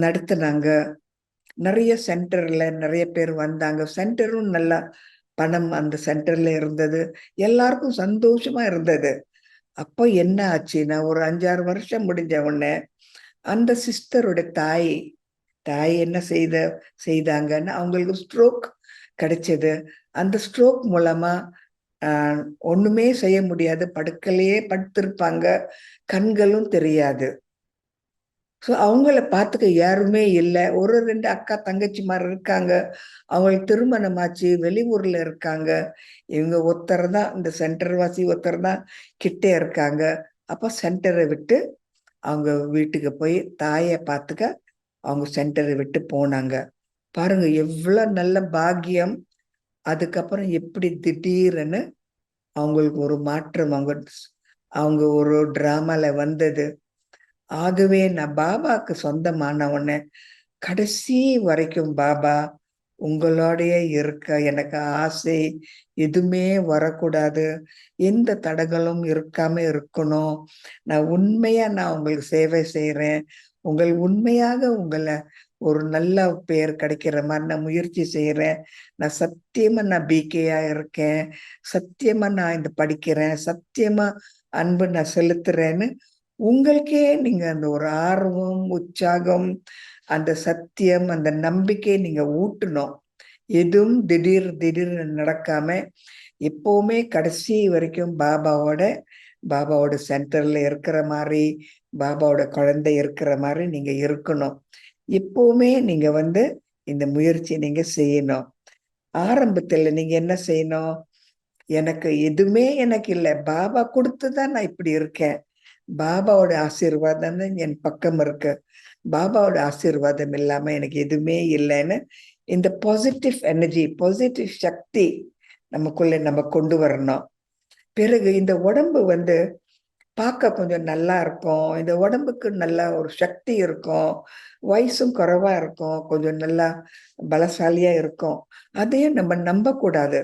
நடத்தினாங்க. நிறைய சென்டர்ல நிறைய பேர் வந்தாங்க. சென்டரும் நல்லா பணம் அந்த சென்டர்ல இருந்தது. எல்லாருக்கும் சந்தோஷமா இருந்தது. அப்போ என்ன ஆச்சுன்னா, ஒரு 5-6 வருஷம் முடிஞ்ச உடனே அந்த சிஸ்டருடைய தாய் தாய் என்ன செய்தாங்கன்னா, அவங்களுக்கு ஸ்ட்ரோக் கிடைச்சது. அந்த ஸ்ட்ரோக் மூலமா ஒண்ணுமே செய்ய முடியாது. படுக்கலையே படுத்திருப்பாங்க. கண்களும் தெரியாது. ஸோ அவங்கள பார்த்துக்க யாருமே இல்ல. ஒரு 2 அக்கா தங்கச்சிமார் இருக்காங்க. அவங்களுக்கு திருமணம் ஆச்சு. வெளியூர்ல இருக்காங்க. இவங்க ஒருத்தர் தான், இந்த சென்டர் வாசி ஒருத்தர் தான் கிட்டே இருக்காங்க. அப்ப சென்டரை விட்டு அவங்க வீட்டுக்கு போய் தாயை பார்த்துக்க அவங்க சென்டரை விட்டு போனாங்க. பாருங்க எவ்வளவு நல்ல பாக்கியம். அதுக்கப்புறம் எப்படி திடீர்னு அவங்களுக்கு ஒரு மாற்றம் அவங்க அவங்க ஒரு டிராமால வந்தது. ஆகவே நான் பாபாக்கு சொந்தமான உடனே கடைசி வரைக்கும் பாபா உங்களோடைய இருக்க எனக்கு ஆசை எதுவுமே வரக்கூடாது, எந்த தடங்களும் இருக்காம இருக்கணும். நான் உண்மையா நான் உங்களுக்கு சேவை செய்யறேன். உண்மையாக உங்களை ஒரு நல்ல பேர் கிடைக்கிற மாதிரி நான் முயற்சி செய்யறேன். நான் சத்தியமா நான் பிகேயா இருக்கேன். சத்தியமா நான் இந்த படிக்கிறேன். சத்தியமா அன்பு நான் செலுத்துறேன்னு உங்களுக்கே நீங்க அந்த ஒரு ஆர்வம், உற்சாகம், அந்த சத்தியம், அந்த நம்பிக்கை நீங்க ஊட்டணும். எதுவும் திடீர்னு நடக்காம எப்பவுமே கடைசி வரைக்கும் பாபாவோட சென்டர்ல இருக்கிற மாதிரி, பாபாவோட குழந்தை இருக்கிற மாதிரி நீங்க இருக்கணும். எப்பவுமே நீங்க இந்த முயற்சி நீங்க செய்யணும். ஆரம்பத்துல நீங்க என்ன செய்யணும்? எனக்கு எதுவுமே எனக்கு இல்லை, பாபா கொடுத்துதான் நான் இப்படி இருக்கேன். பாபாவோட ஆசீர்வாதம் என் பக்கம் இருக்கு. பாபாவோட ஆசீர்வாதம் இல்லாம எனக்கு எதுவுமே இல்லைன்னு இந்த பாசிட்டிவ் எனர்ஜி, பாசிட்டிவ் சக்தி நமக்குள்ள நம்ம கொண்டு வரணும். பிறகு இந்த உடம்பு பார்க்க கொஞ்சம் நல்லா இருக்கும். இந்த உடம்புக்கு நல்லா ஒரு சக்தி இருக்கும். வயசும் குறைவா இருக்கும். கொஞ்சம் நல்லா பலசாலியா இருக்கும். அதையும் நம்ம நம்ப கூடாது.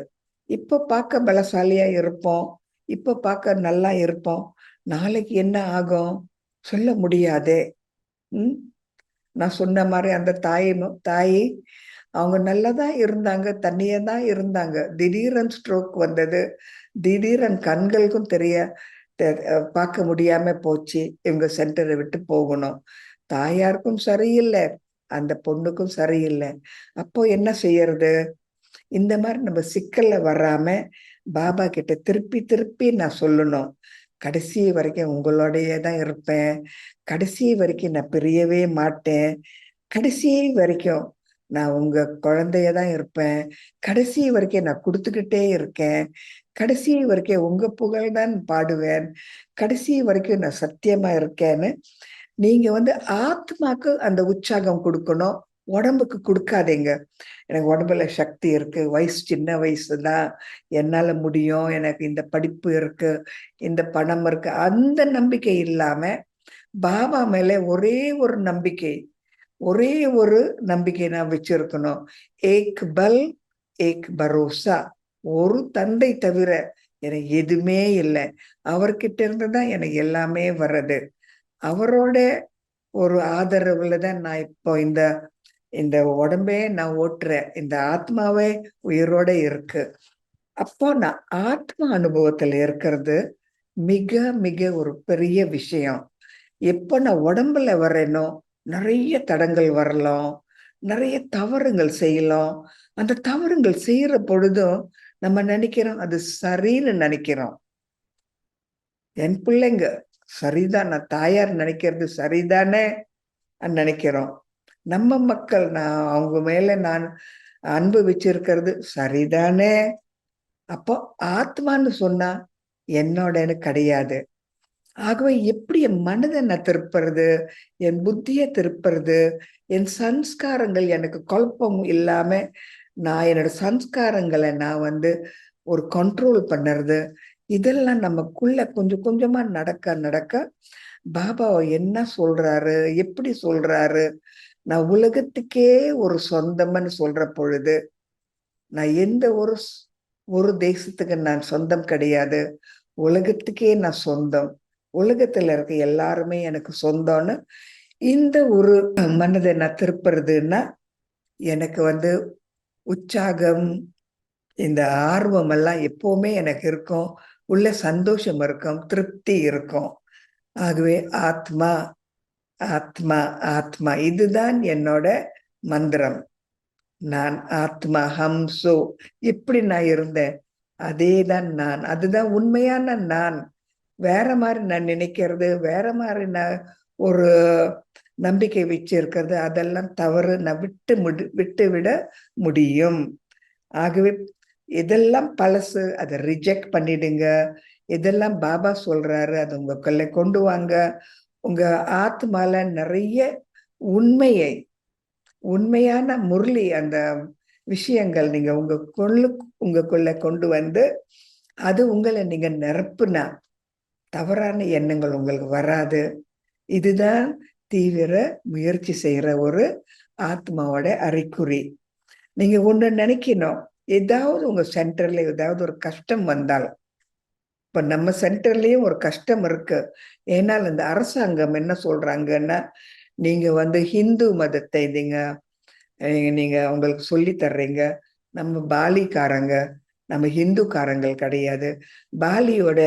இப்ப பார்க்க பலசாலியா இருப்போம். இப்ப பார்க்க நல்லா இருப்போம். நாளைக்கு என்ன ஆகும் சொல்ல முடியாதே. நான் சொன்ன மாதிரி அந்த தாய் அவங்க நல்லதான் இருந்தாங்க, தண்ணியே தான் இருந்தாங்க. திடீரென் ஸ்ட்ரோக் வந்தது. திடீரென் கண்களுக்கும் பார்க்க முடியாம போச்சு. இவங்க சென்டரை விட்டு போகணும். தாயாருக்கும் சரியில்லை, அந்த பொண்ணுக்கும் சரியில்லை. அப்போ என்ன செய்யறது? இந்த மாதிரி நம்ம சிக்கல்ல வராம பாபா கிட்ட திருப்பி திருப்பி நான் சொல்லணும், கடைசி வரைக்கும் உங்களோடையே தான் இருப்பேன். கடைசி வரைக்கும் நான் பிரியவே மாட்டேன். கடைசி வரைக்கும் நான் உங்க குழந்தைய தான் இருப்பேன். கடைசி வரைக்கும் நான் கொடுத்துக்கிட்டே இருக்கேன். கடைசி வரைக்கும் உங்க புகழ் தான் பாடுவேன். கடைசி வரைக்கும் நான் சத்தியமா இருக்கேன்னு நீங்க ஆத்மாக்கு அந்த உற்சாகம் கொடுக்கணும். உடம்புக்கு கொடுக்காதீங்க. எனக்கு உடம்புல சக்தி இருக்கு, சின்ன வயசு தான், என்னால முடியும், எனக்கு இந்த படிப்பு இருக்கு, இந்த பணம் இருக்கு, அந்த நம்பிக்கை இல்லாம பாபா மேல ஒரே ஒரு நம்பிக்கை நான் வச்சிருக்கணும். ஏக் பல் ஏக் பரோசா. ஒரு தந்தை தவிர எனக்கு எதுவுமே இல்லை. அவர்கிட்ட இருந்துதான் எனக்கு எல்லாமே வர்றது. அவரோட ஒரு ஆதரவுல தான் நான் இப்போ இந்த இந்த உடம்பே நான் ஓட்டுறேன். இந்த ஆத்மாவே உயிரோட இருக்கு. அப்போ நான் ஆத்மா அனுபவத்துல இருக்கிறது மிக மிக ஒரு பெரிய விஷயம். எப்ப நான் உடம்புல வர்றேனோ நிறைய தடங்கள் வரலாம், நிறைய தவறுகள் செய்யலாம். அந்த தவறுகள் செய்யற பொழுதும் நம்ம நினைக்கிறோம் அது சரின்னு நினைக்கிறோம். என் பிள்ளைங்க சரிதான், நான் தாயார் நினைக்கிறது சரிதானே நினைக்கிறோம். நம்ம மக்கள் அவங்க மேல நான் அன்பு வச்சிருக்கிறது சரிதானே. அப்போ ஆத்மான்னு சொன்னா என்னோடன்னு கிடையாது. ஆகவே எப்படி என் மனதை நான் திருப்புறது, என் புத்தியை திருப்புறது, என் சன்ஸ்காரங்கள் எனக்கு குழப்பம் இல்லாம நான் என்னோட சன்ஸ்காரங்களை நான் ஒரு கண்ட்ரோல் பண்ணுறது, இதெல்லாம் நமக்குள்ள கொஞ்சம் கொஞ்சமா நடக்க நடக்க பாபா என்ன சொல்றாரு, எப்படி சொல்றாரு, நான் உலகத்துக்கே ஒரு சொந்தம்னு சொல்ற பொழுது நான் எந்த ஒரு தேசத்துக்கு நான் சொந்தம் கிடையாது, உலகத்துக்கே நான் சொந்தம். உலகத்துல இருக்க எல்லாருமே எனக்கு சொந்தம்னு இந்த ஒரு மனதை நான் திருப்புறதுன்னா எனக்கு உற்சாகம், இந்த ஆர்வம் எல்லாம் எப்பவுமே எனக்கு இருக்கும். உள்ள சந்தோஷம் இருக்கும், திருப்தி இருக்கும். ஆகவே ஆத்மா ஆத்மா ஆத்மா இதுதான் என்னோட மந்திரம். நான் ஆத்மா ஹம்சோ. எப்படி நான் இருந்தேன் அதேதான் நான். அதுதான் உண்மையான நான். வேற மாதிரி நான் நினைக்கிறது, வேற மாதிரி நான் ஒரு நம்பிக்கை வச்சிருக்கிறது, அதெல்லாம் தவறு. நான் விட்டு விட முடியும். ஆகவே இதெல்லாம் பழசு, அதை ரிஜெக்ட் பண்ணிடுங்க. இதெல்லாம் பாபா சொல்றாரு, அது உங்களுக்குள்ள கொண்டு வாங்க. உங்க ஆத்மால நிறைய உண்மையை, உண்மையான முரளி, அந்த விஷயங்கள் நீங்க உங்களுக்குள்ள கொண்டு வந்து அது உங்களை நீங்க நிரப்புனா தவறான எண்ணங்கள் உங்களுக்கு வராது. இதுதான் தீவிர முயற்சி செய்யற ஒரு ஆத்மாவோட அறிகுறி. நீங்க ஒண்ணு நினைக்கணும், ஏதாவது உங்க சென்டர்ல ஏதாவது ஒரு கஷ்டம் வந்தால், இப்ப நம்ம சென்டர்லயும் ஒரு கஷ்டம் இருக்கு. ஏன்னால் இந்த அரசாங்கம் என்ன சொல்றாங்கன்னா, நீங்க ஹிந்து மதத்தை நீங்க நீங்க உங்களுக்கு சொல்லி தர்றீங்க. நம்ம பாலிக்காரங்க, நம்ம ஹிந்துக்காரங்கள் கிடையாது. பாலியோட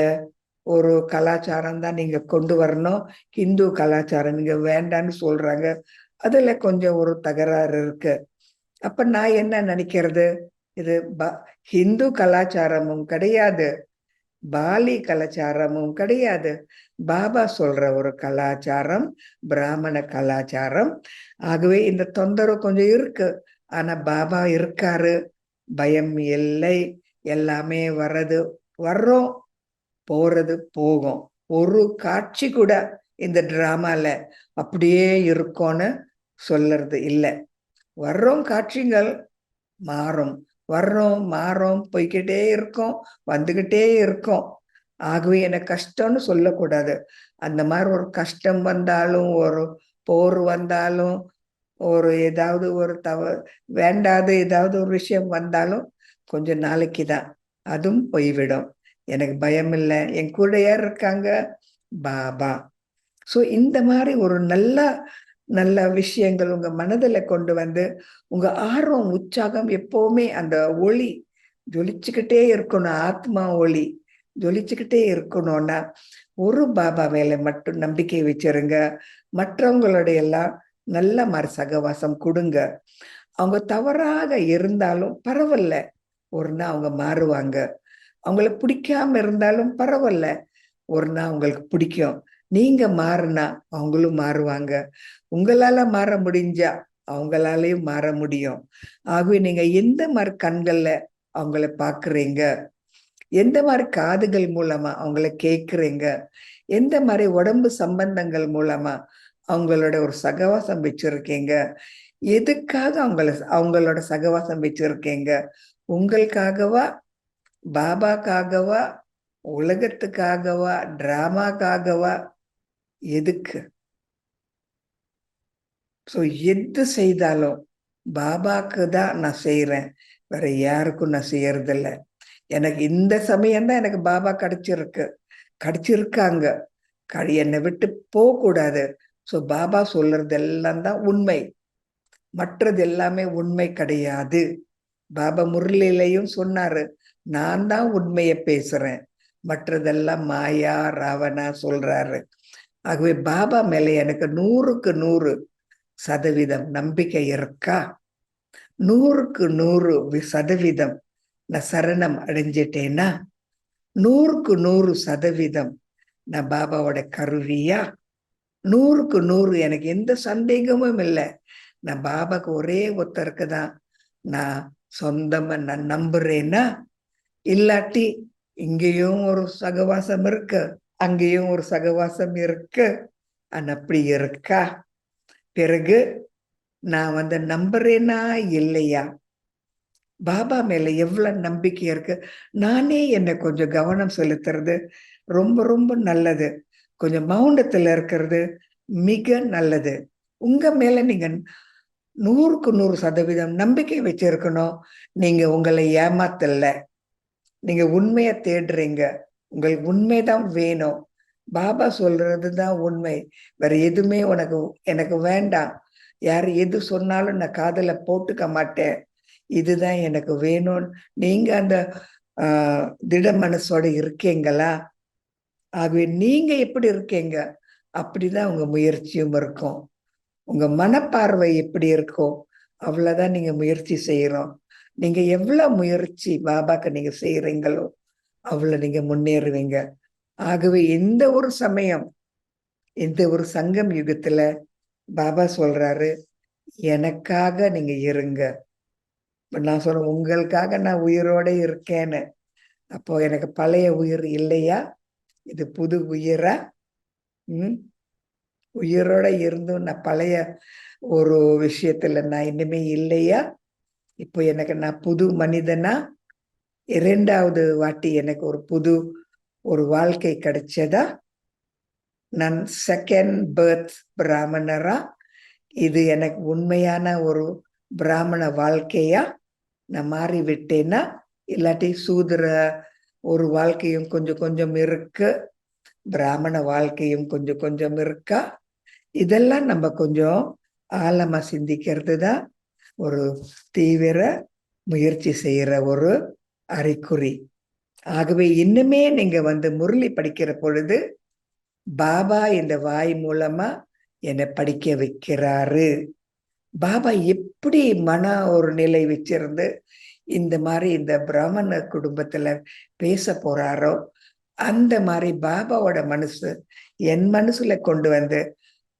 ஒரு கலாச்சாரம் தான் நீங்க கொண்டு வரணும், ஹிந்து கலாச்சாரம் நீங்க வேண்டான்னு சொல்றாங்க. அதுல கொஞ்சம் ஒரு தகராறு இருக்கு. அப்ப நான் என்ன நினைக்கிறது, இது ஹிந்து கலாச்சாரமும் கிடையாது, பாலி கலாச்சாரமும் கிடையாது. பாபா சொல்ற ஒரு கலாச்சாரம் பிராமண கலாச்சாரம். ஆகவே இந்த தொந்தரவு கொஞ்சம் இருக்கு. ஆனா பாபா இருக்காரு, பயம் இல்லை. எல்லாமே வர்றோம், போறது போகும். ஒரு காட்சி கூட இந்த டிராமால அப்படியே இருக்கும்னு சொல்றது இல்லை. வர்றோம், காட்சிகள் மாறும், வர்றோம் மாறும், போய்கிட்டே இருக்கோம், வந்துகிட்டே இருக்கோம். ஆகவே எனக்கு கஷ்டம்னு சொல்லக்கூடாது. அந்த மாதிரி ஒரு கஷ்டம் வந்தாலும், ஒரு போர் வந்தாலும், ஒரு ஏதாவது ஒரு வேண்டாத ஏதாவது ஒரு விஷயம் வந்தாலும் கொஞ்ச நாளைக்கு தான், அதுவும் போய்விடும். எனக்கு பயம் இல்லை. என் கூட யார் இருக்காங்க? பாபா. ஸோ இந்த மாதிரி ஒரு நல்ல நல்ல விஷயங்கள் உங்க மனதில் கொண்டு வந்து, உங்க ஆர்வம் உற்சாகம் எப்பவுமே அந்த ஒளி ஜொலிச்சுக்கிட்டே இருக்கணும். ஆத்மா ஒளி ஜொலிச்சுக்கிட்டே இருக்கணும்னா ஒரு பாபா மேல மட்டும் நம்பிக்கை வச்சிருங்க. மற்றவங்களுடைய எல்லாம் நல்ல மாதிரி சகவாசம் கொடுங்க. அவங்க தவறாக இருந்தாலும் பரவாயில்ல, ஒரு நாள் அவங்க மாறுவாங்க. அவங்கள பிடிக்காம இருந்தாலும் பரவாயில்ல, ஒரு நாள் உங்களுக்கு பிடிக்கும். நீங்க மாறினா அவங்களும் மாறுவாங்க. உங்களால மாற முடிஞ்சா அவங்களாலையும் மாற முடியும். ஆகவே நீங்க எந்த மாதிரி கண்கள்ல அவங்கள பாக்குறீங்க, எந்த மாதிரி காதுகள் மூலமா அவங்கள கேட்குறீங்க, எந்த மாதிரி உடம்பு சம்பந்தங்கள் மூலமா அவங்களோட ஒரு சகவாசம் வச்சிருக்கீங்க, எதுக்காக அவங்களோட சகவாசம் வச்சிருக்கீங்க? உங்களுக்காகவா, பாபாக்காகவா, உலகத்துக்காகவா, டிராமாக்காகவா, எதுக்கு? ஸோ எது செய்தாலும் பாபாக்கு தான் நான் செய்யறேன், வேற யாருக்கும் நான் செய்யறதில்ல. எனக்கு இந்த சமயம்தான் எனக்கு பாபா கிடைச்சிருக்காங்க. என்னை விட்டு போகக்கூடாது. ஸோ பாபா சொல்றது எல்லாம் தான் உண்மை, மற்றது எல்லாமே உண்மை கிடையாது. பாபா முரளிலையும் சொன்னாரு, நான் தான் உண்மையை பேசுறேன், மற்றதெல்லாம் மாயா ராவணா சொல்றாரு. ஆகவே பாபா மேல எனக்கு 100% நம்பிக்கை இருக்கா? 100% நான் சரணம் அடைஞ்சிட்டேன்னா 100% நான் பாபாவோட கருவியா? 100% எனக்கு எந்த சந்தேகமும் இல்லை. நான் பாபாக்கு ஒரே ஒருத்தருக்கு தான் நான் சொந்தமா நான் நம்புறேன்னா, இல்லாட்டி இங்கேயும் ஒரு சகவாசம் இருக்கு, அங்கேயும் ஒரு சகவாசம் இருக்கு, அப்படி இருக்கா? பிறகு நான் நம்புறேனா இல்லையா? பாபா மேல எவ்வளவு நம்பிக்கை இருக்கு. நானே என்னை கொஞ்சம் கவனம் செலுத்துறது ரொம்ப ரொம்ப நல்லது. கொஞ்சம் மௌனத்துல இருக்கிறது மிக நல்லது. உங்க மேல நீங்க 100% நம்பிக்கை வச்சிருக்கணும். நீங்க உங்களை ஏமாத்தல, நீங்க உண்மையை தேடுறீங்க, உங்களுக்கு உண்மைதான் வேணும். பாபா சொல்றதுதான் உண்மை, வேற எதுவுமே எனக்கு வேண்டாம். யார் எது சொன்னாலும் நான் காதுல போட்டுக்க மாட்டேன். இதுதான் எனக்கு வேணும்னு நீங்க அந்த திட மனசோட இருக்கீங்களா? ஆகவே நீங்க எப்படி இருக்கீங்க, அப்படிதான் உங்க முயற்சியும் இருக்கும். உங்க மனப்பார்வை எப்படி இருக்கோ அவ்வளவுதான் நீங்க முயற்சி செய்யறோம். நீங்க எவ்வளவு முயற்சி பாபாக்கு நீங்க செய்யறீங்களோ அவ்வளவு நீங்க முன்னேறுவீங்க. ஆகவே இந்த ஒரு சமயம், இந்த ஒரு சங்கம் யுகத்துல பாபா சொல்றாரு, எனக்காக நீங்க இருங்க. நான் சொல்றேன், உங்களுக்காக நான் உயிரோட இருக்கேன்னு. அப்போ எனக்கு பழைய உயிர் இல்லையா? இது புது உயிரா? உயிரோட இருந்தும் நான் பழைய ஒரு விஷயத்துல நான் இனிமே இல்லையா? இப்போ எனக்கு நான் புது மனிதனா? இரண்டாவது வாட்டி எனக்கு ஒரு புது ஒரு வாழ்க்கை கிடைச்சதா? நான் செகண்ட் பர்த் பிராமணரா? இது எனக்கு உண்மையான ஒரு பிராமண வாழ்க்கையா நான் மாறி விட்டேனா? இல்லாட்டி சூதுர ஒரு வாழ்க்கையும் கொஞ்சம் கொஞ்சம் இருக்கு, பிராமண வாழ்க்கையும் கொஞ்சம் கொஞ்சம் இருக்கா? இதெல்லாம் நம்ம கொஞ்சம் ஆழமா சிந்திக்கிறது தான் ஒரு தீவிர முயற்சி செய்யற ஒரு அறிகுறி. ஆகவே இன்னுமே நீங்க முரளி படிக்கிற பொழுது பாபா இந்த வாய் மூலமா என்னை படிக்க வைக்கிறாரு. பாபா எப்படி மன ஒரு நிலை வச்சிருந்து இந்த மாதிரி இந்த பிராமண குடும்பத்துல பேச போறாரோ அந்த மாதிரி பாபாவோட மனசு என் மனசுல கொண்டு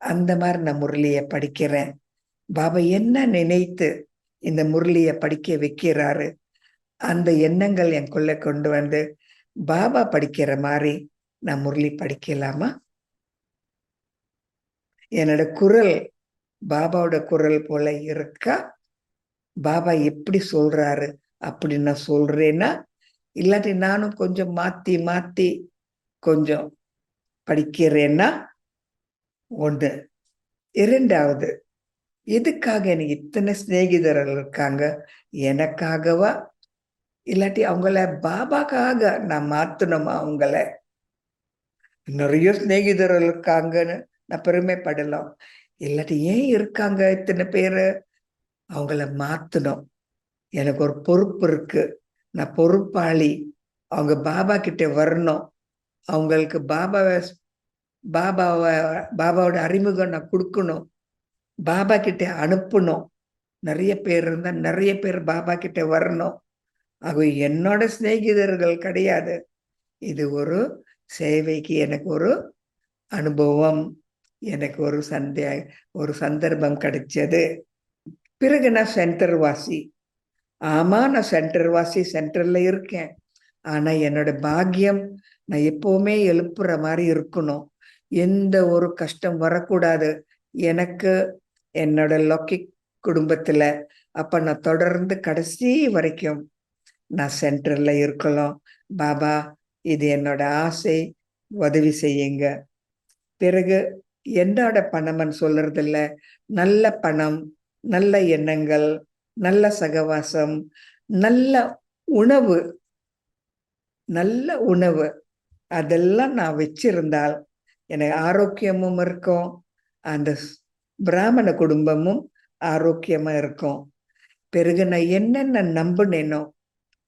அந்த மாதிரி நான் முரளிய படிக்கிறேன். பாபா என்ன நினைத்து இந்த முரளிய படிக்க வைக்கிறாரு, அந்த எண்ணங்கள் எனக்குள்ள கொண்டு பாபா படிக்கிற மாதிரி நான் முரளி படிக்கலாமா? என்னோட குரல் பாபாவோட குரல் போல இருக்கா? பாபா எப்படி சொல்றாரு அப்படி நான் சொல்றேன்னா, இல்லாட்டி நானும் கொஞ்சம் மாத்தி மாத்தி கொஞ்சம் படிக்கிறேன்னா? ஒன்று. இரண்டாவது, எதுக்காக எனக்கு இத்தனை சிநேகிதர்கள் இருக்காங்க? எனக்காகவா? இல்லாட்டி அவங்கள பாபாக்காக நான் மாத்தணுமா? அவங்கள நிறைய சிநேகிதர்கள் இருக்காங்கன்னு நான் பெருமைப்படலாம். இல்லாட்டி ஏன் இருக்காங்க இத்தனை பேரு? அவங்கள மாத்தணும். எனக்கு ஒரு பொறுப்பு இருக்கு, நான் பொறுப்பாளி. அவங்க பாபா கிட்ட வரணும். அவங்களுக்கு பாபாவோட அறிமுகம் நான் கொடுக்கணும். பாபா கிட்ட அனுப்பணும். நிறைய பேர் இருந்தா நிறைய பேர் பாபா கிட்ட வரணும். ஆக என்னோட சிநேகிதர்கள் கிடையாது. இது ஒரு சேவைக்கு எனக்கு ஒரு அனுபவம், எனக்கு ஒரு சந்தர்ப்பம் கிடைச்சது. பிறகு நான் சென்டர் வாசி. ஆமா, நான் சென்டர் வாசி, சென்டர்ல இருக்கேன். ஆனா என்னோட பாக்கியம் நான் எப்பவுமே எழுப்புற மாதிரி இருக்கணும். எந்த ஒரு கஷ்டம் வரக்கூடாது எனக்கு, என்னோட லௌகிக் குடும்பத்துல. அப்ப நான் தொடர்ந்து கடைசி வரைக்கும் நான் சென்டர்ல இருக்கலாம். பாபா, இது என்னோட ஆசை, உதவி செய்யுங்க. பிறகு என்னோட பணம்னு சொல்றது இல்ல, நல்ல பணம், நல்ல எண்ணங்கள், நல்ல சகவாசம், நல்ல உணவு, நல்ல உணவு அதெல்லாம் நான் வச்சிருந்தால் எனக்கு ஆரோக்கியமும் இருக்கும், அந்த பிராமண குடும்பமும் ஆரோக்கியமா இருக்கும். பிறகு நான் என்னென்ன நம்பினேனோ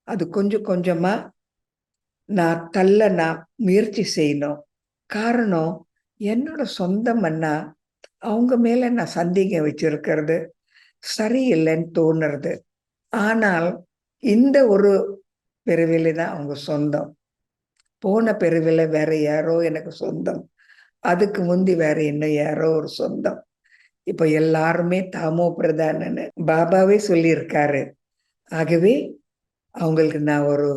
அது கொஞ்சம் கொஞ்சமா நான் முயற்சி செய்யணும். காரணம், என்னோட சொந்தம் அண்ணா அவங்க மேல நான் சந்தேகம் வச்சிருக்கிறது சரியில்லைன்னு தோணுறது. ஆனால் இந்த ஒரு பிறவில தான் அவங்க சொந்தம். போன பிறவில வேற யாரோ எனக்கு சொந்தம். அதுக்கு முந்தி வேற இன்னும் யாரோ ஒரு சொந்தம். இப்ப எல்லாருமே தாமோ பிரதானன்னு பாபாவே சொல்லியிருக்காரு. ஆகவே அவங்களுக்கு நான் ஒரு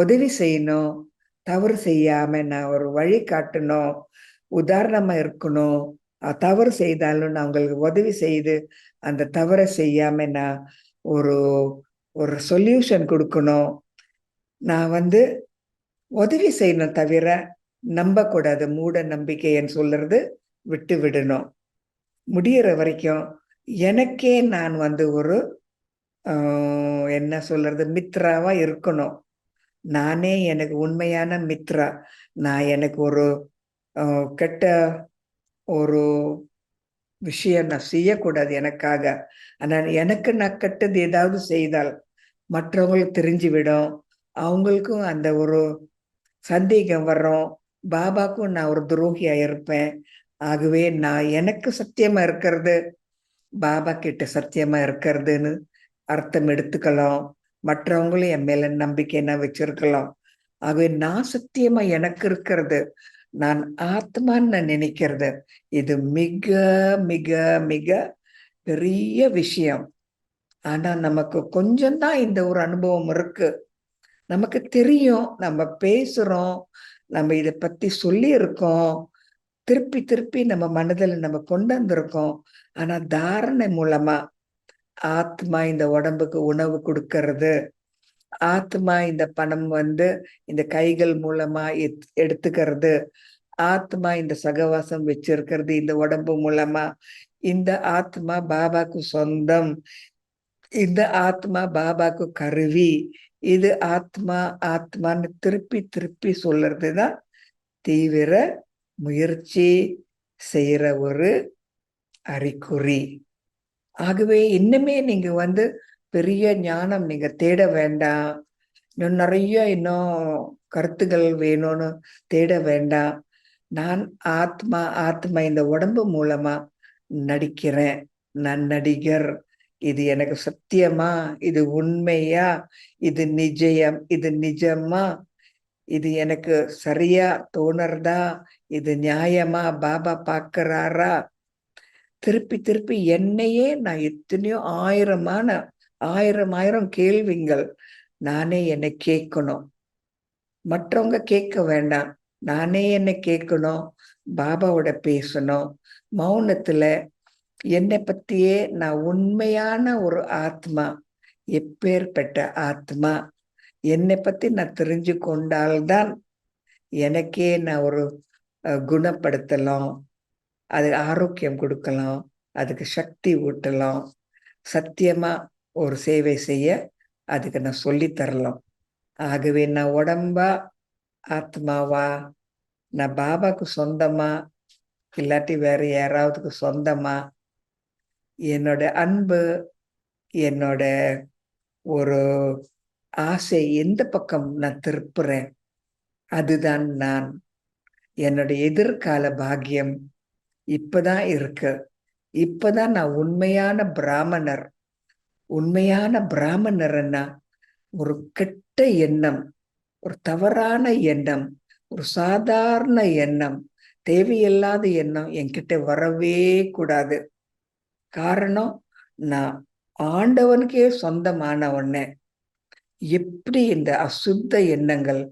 உதவி செய்யணும், தவறு செய்யாம நான் ஒரு வழி காட்டணும், உதாரணமா இருக்கணும். தவறு செய்தாலும் நான் அவங்களுக்கு உதவி செய்து அந்த தவறை செய்யாம நான் ஒரு ஒரு சொல்யூஷன் கொடுக்கணும். நான் உதவி செய்யணும் தவிர நம்பக்கூடாது. மூட நம்பிக்கைன்னு சொல்றது விட்டு விடணும். முடியிற வரைக்கும் எனக்கே நான் ஒரு என்ன சொல்றது, மித்ராவா இருக்கணும். நானே எனக்கு உண்மையான மித்ரா. நான் எனக்கு ஒரு கெட்ட ஒரு விஷயம் நான் செய்யக்கூடாது எனக்காக. ஆனால் எனக்கு நான் கெட்டது ஏதாவது செய்தால் மற்றவங்களுக்கு தெரிஞ்சு விடும். அவங்களுக்கும் அந்த ஒரு சந்தேகம் வரும். பாபாக்கும் நான் ஒரு துரோகியா இருப்பேன். ஆகவே நான் எனக்கு சத்தியமா இருக்கிறது பாபா கிட்ட சத்தியமா இருக்கிறதுன்னு அர்த்தம் எடுத்துக்கலாம். மற்றவங்களும் என் மேல நம்பிக்கை என்ன வச்சிருக்கலாம். ஆகவே நான் சத்தியமா எனக்கு இருக்கிறது, நான் ஆத்மான்னு நான் நினைக்கிறது, இது மிக மிக மிக பெரிய விஷயம். ஆனா நமக்கு கொஞ்சம்தான் இந்த ஒரு அனுபவம் இருக்கு. நமக்கு தெரியும், நம்ம பேசுறோம், நம்ம இதை பத்தி சொல்லி இருக்கோம், திருப்பி திருப்பி நம்ம மனதில் நம்ம கொண்டு வந்திருக்கோம். ஆனா தாரணை மூலமா ஆத்மா இந்த உடம்புக்கு உணவு கொடுக்கறது, ஆத்மா இந்த பணம் இந்த கைகள் மூலமா எடுத்துக்கிறது, ஆத்மா இந்த சகவாசம் வச்சிருக்கிறது இந்த உடம்பு மூலமா, இந்த ஆத்மா பாபாக்கு சொந்தம், இந்த ஆத்மா பாபாக்கு கருவி, இது ஆத்மா ஆத்மான்னு திருப்பி திருப்பி சொல்றதுதான் தீவிர முயற்சி செய்யற ஒரு அறிகுறி. ஆகவே இன்னுமே நீங்க பெரிய ஞானம் நீங்க தேட வேண்டாம். இன்னும் கருத்துகள் வேணும்னு தேட வேண்டாம். நான் ஆத்மா ஆத்மா இந்த உடம்பு மூலமா நடிக்கிறேன், நான் நடிகர். இது எனக்கு சத்தியமா, இது உண்மையா, இது நிஜமா, இது எனக்கு சரியா தோணுறதா, இது நியாயமா, பாபா பார்க்கிறாரா? திருப்பி திருப்பி என்னையே நான் எத்தனையோ ஆயிரம் ஆயிரம் கேள்விகள் நானே என்னை கேட்கணும். மற்றவங்க கேட்க வேண்டாம், நானே என்னை கேட்கணும். பாபாவோட பேசணும். மௌனத்துல என்னை பத்தியே நான் உண்மையான ஒரு ஆத்மா, எப்பேற்பட்ட ஆத்மா, என்னை பத்தி நான் தெரிஞ்சு கொண்டால்தான் எனக்கே நான் ஒரு குணப்படுத்தலாம், அது ஆரோக்கியம் கொடுக்கலாம், அதுக்கு சக்தி ஊட்டலாம், சத்தியமா ஒரு சேவை செய்ய அதுக்கு நான் சொல்லி தரலாம். ஆகவே நான் உடம்பா ஆத்மாவா, நான் பாபாக்கு சொந்தமா இல்லாட்டி வேற யாராவதுக்கு சொந்தமா, என்னோட அன்பு, என்னோட ஒரு ஆசை எந்த பக்கம் நான் திருப்புறேன், அதுதான் நான். என்னோட எதிர்கால பாக்கியம் இப்பதான் இருக்கு. இப்பதான் நான் உண்மையான பிராமணர். உண்மையான பிராமணர்னா ஒரு கெட்ட எண்ணம், ஒரு தவறான எண்ணம், ஒரு சாதாரண எண்ணம், தேவையில்லாத எண்ணம் என்கிட்ட வரவே கூடாது. காரணம், நான் ஆண்டவனுக்கே சொந்தமானவனே. எப்படி இந்த அசுத்த எண்ணங்கள்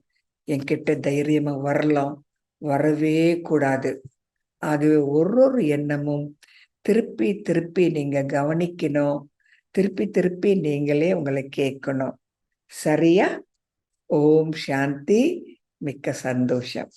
என்கிட்ட தைரியமா வரலாம்? வரவே கூடாது. ஆகவே ஒரு எண்ணமும் திருப்பி திருப்பி நீங்க கவனிக்கணும், திருப்பி திருப்பி நீங்களே உங்களை கேட்கணும். சரியா? ஓம் சாந்தி. மிக்க சந்தோஷம்.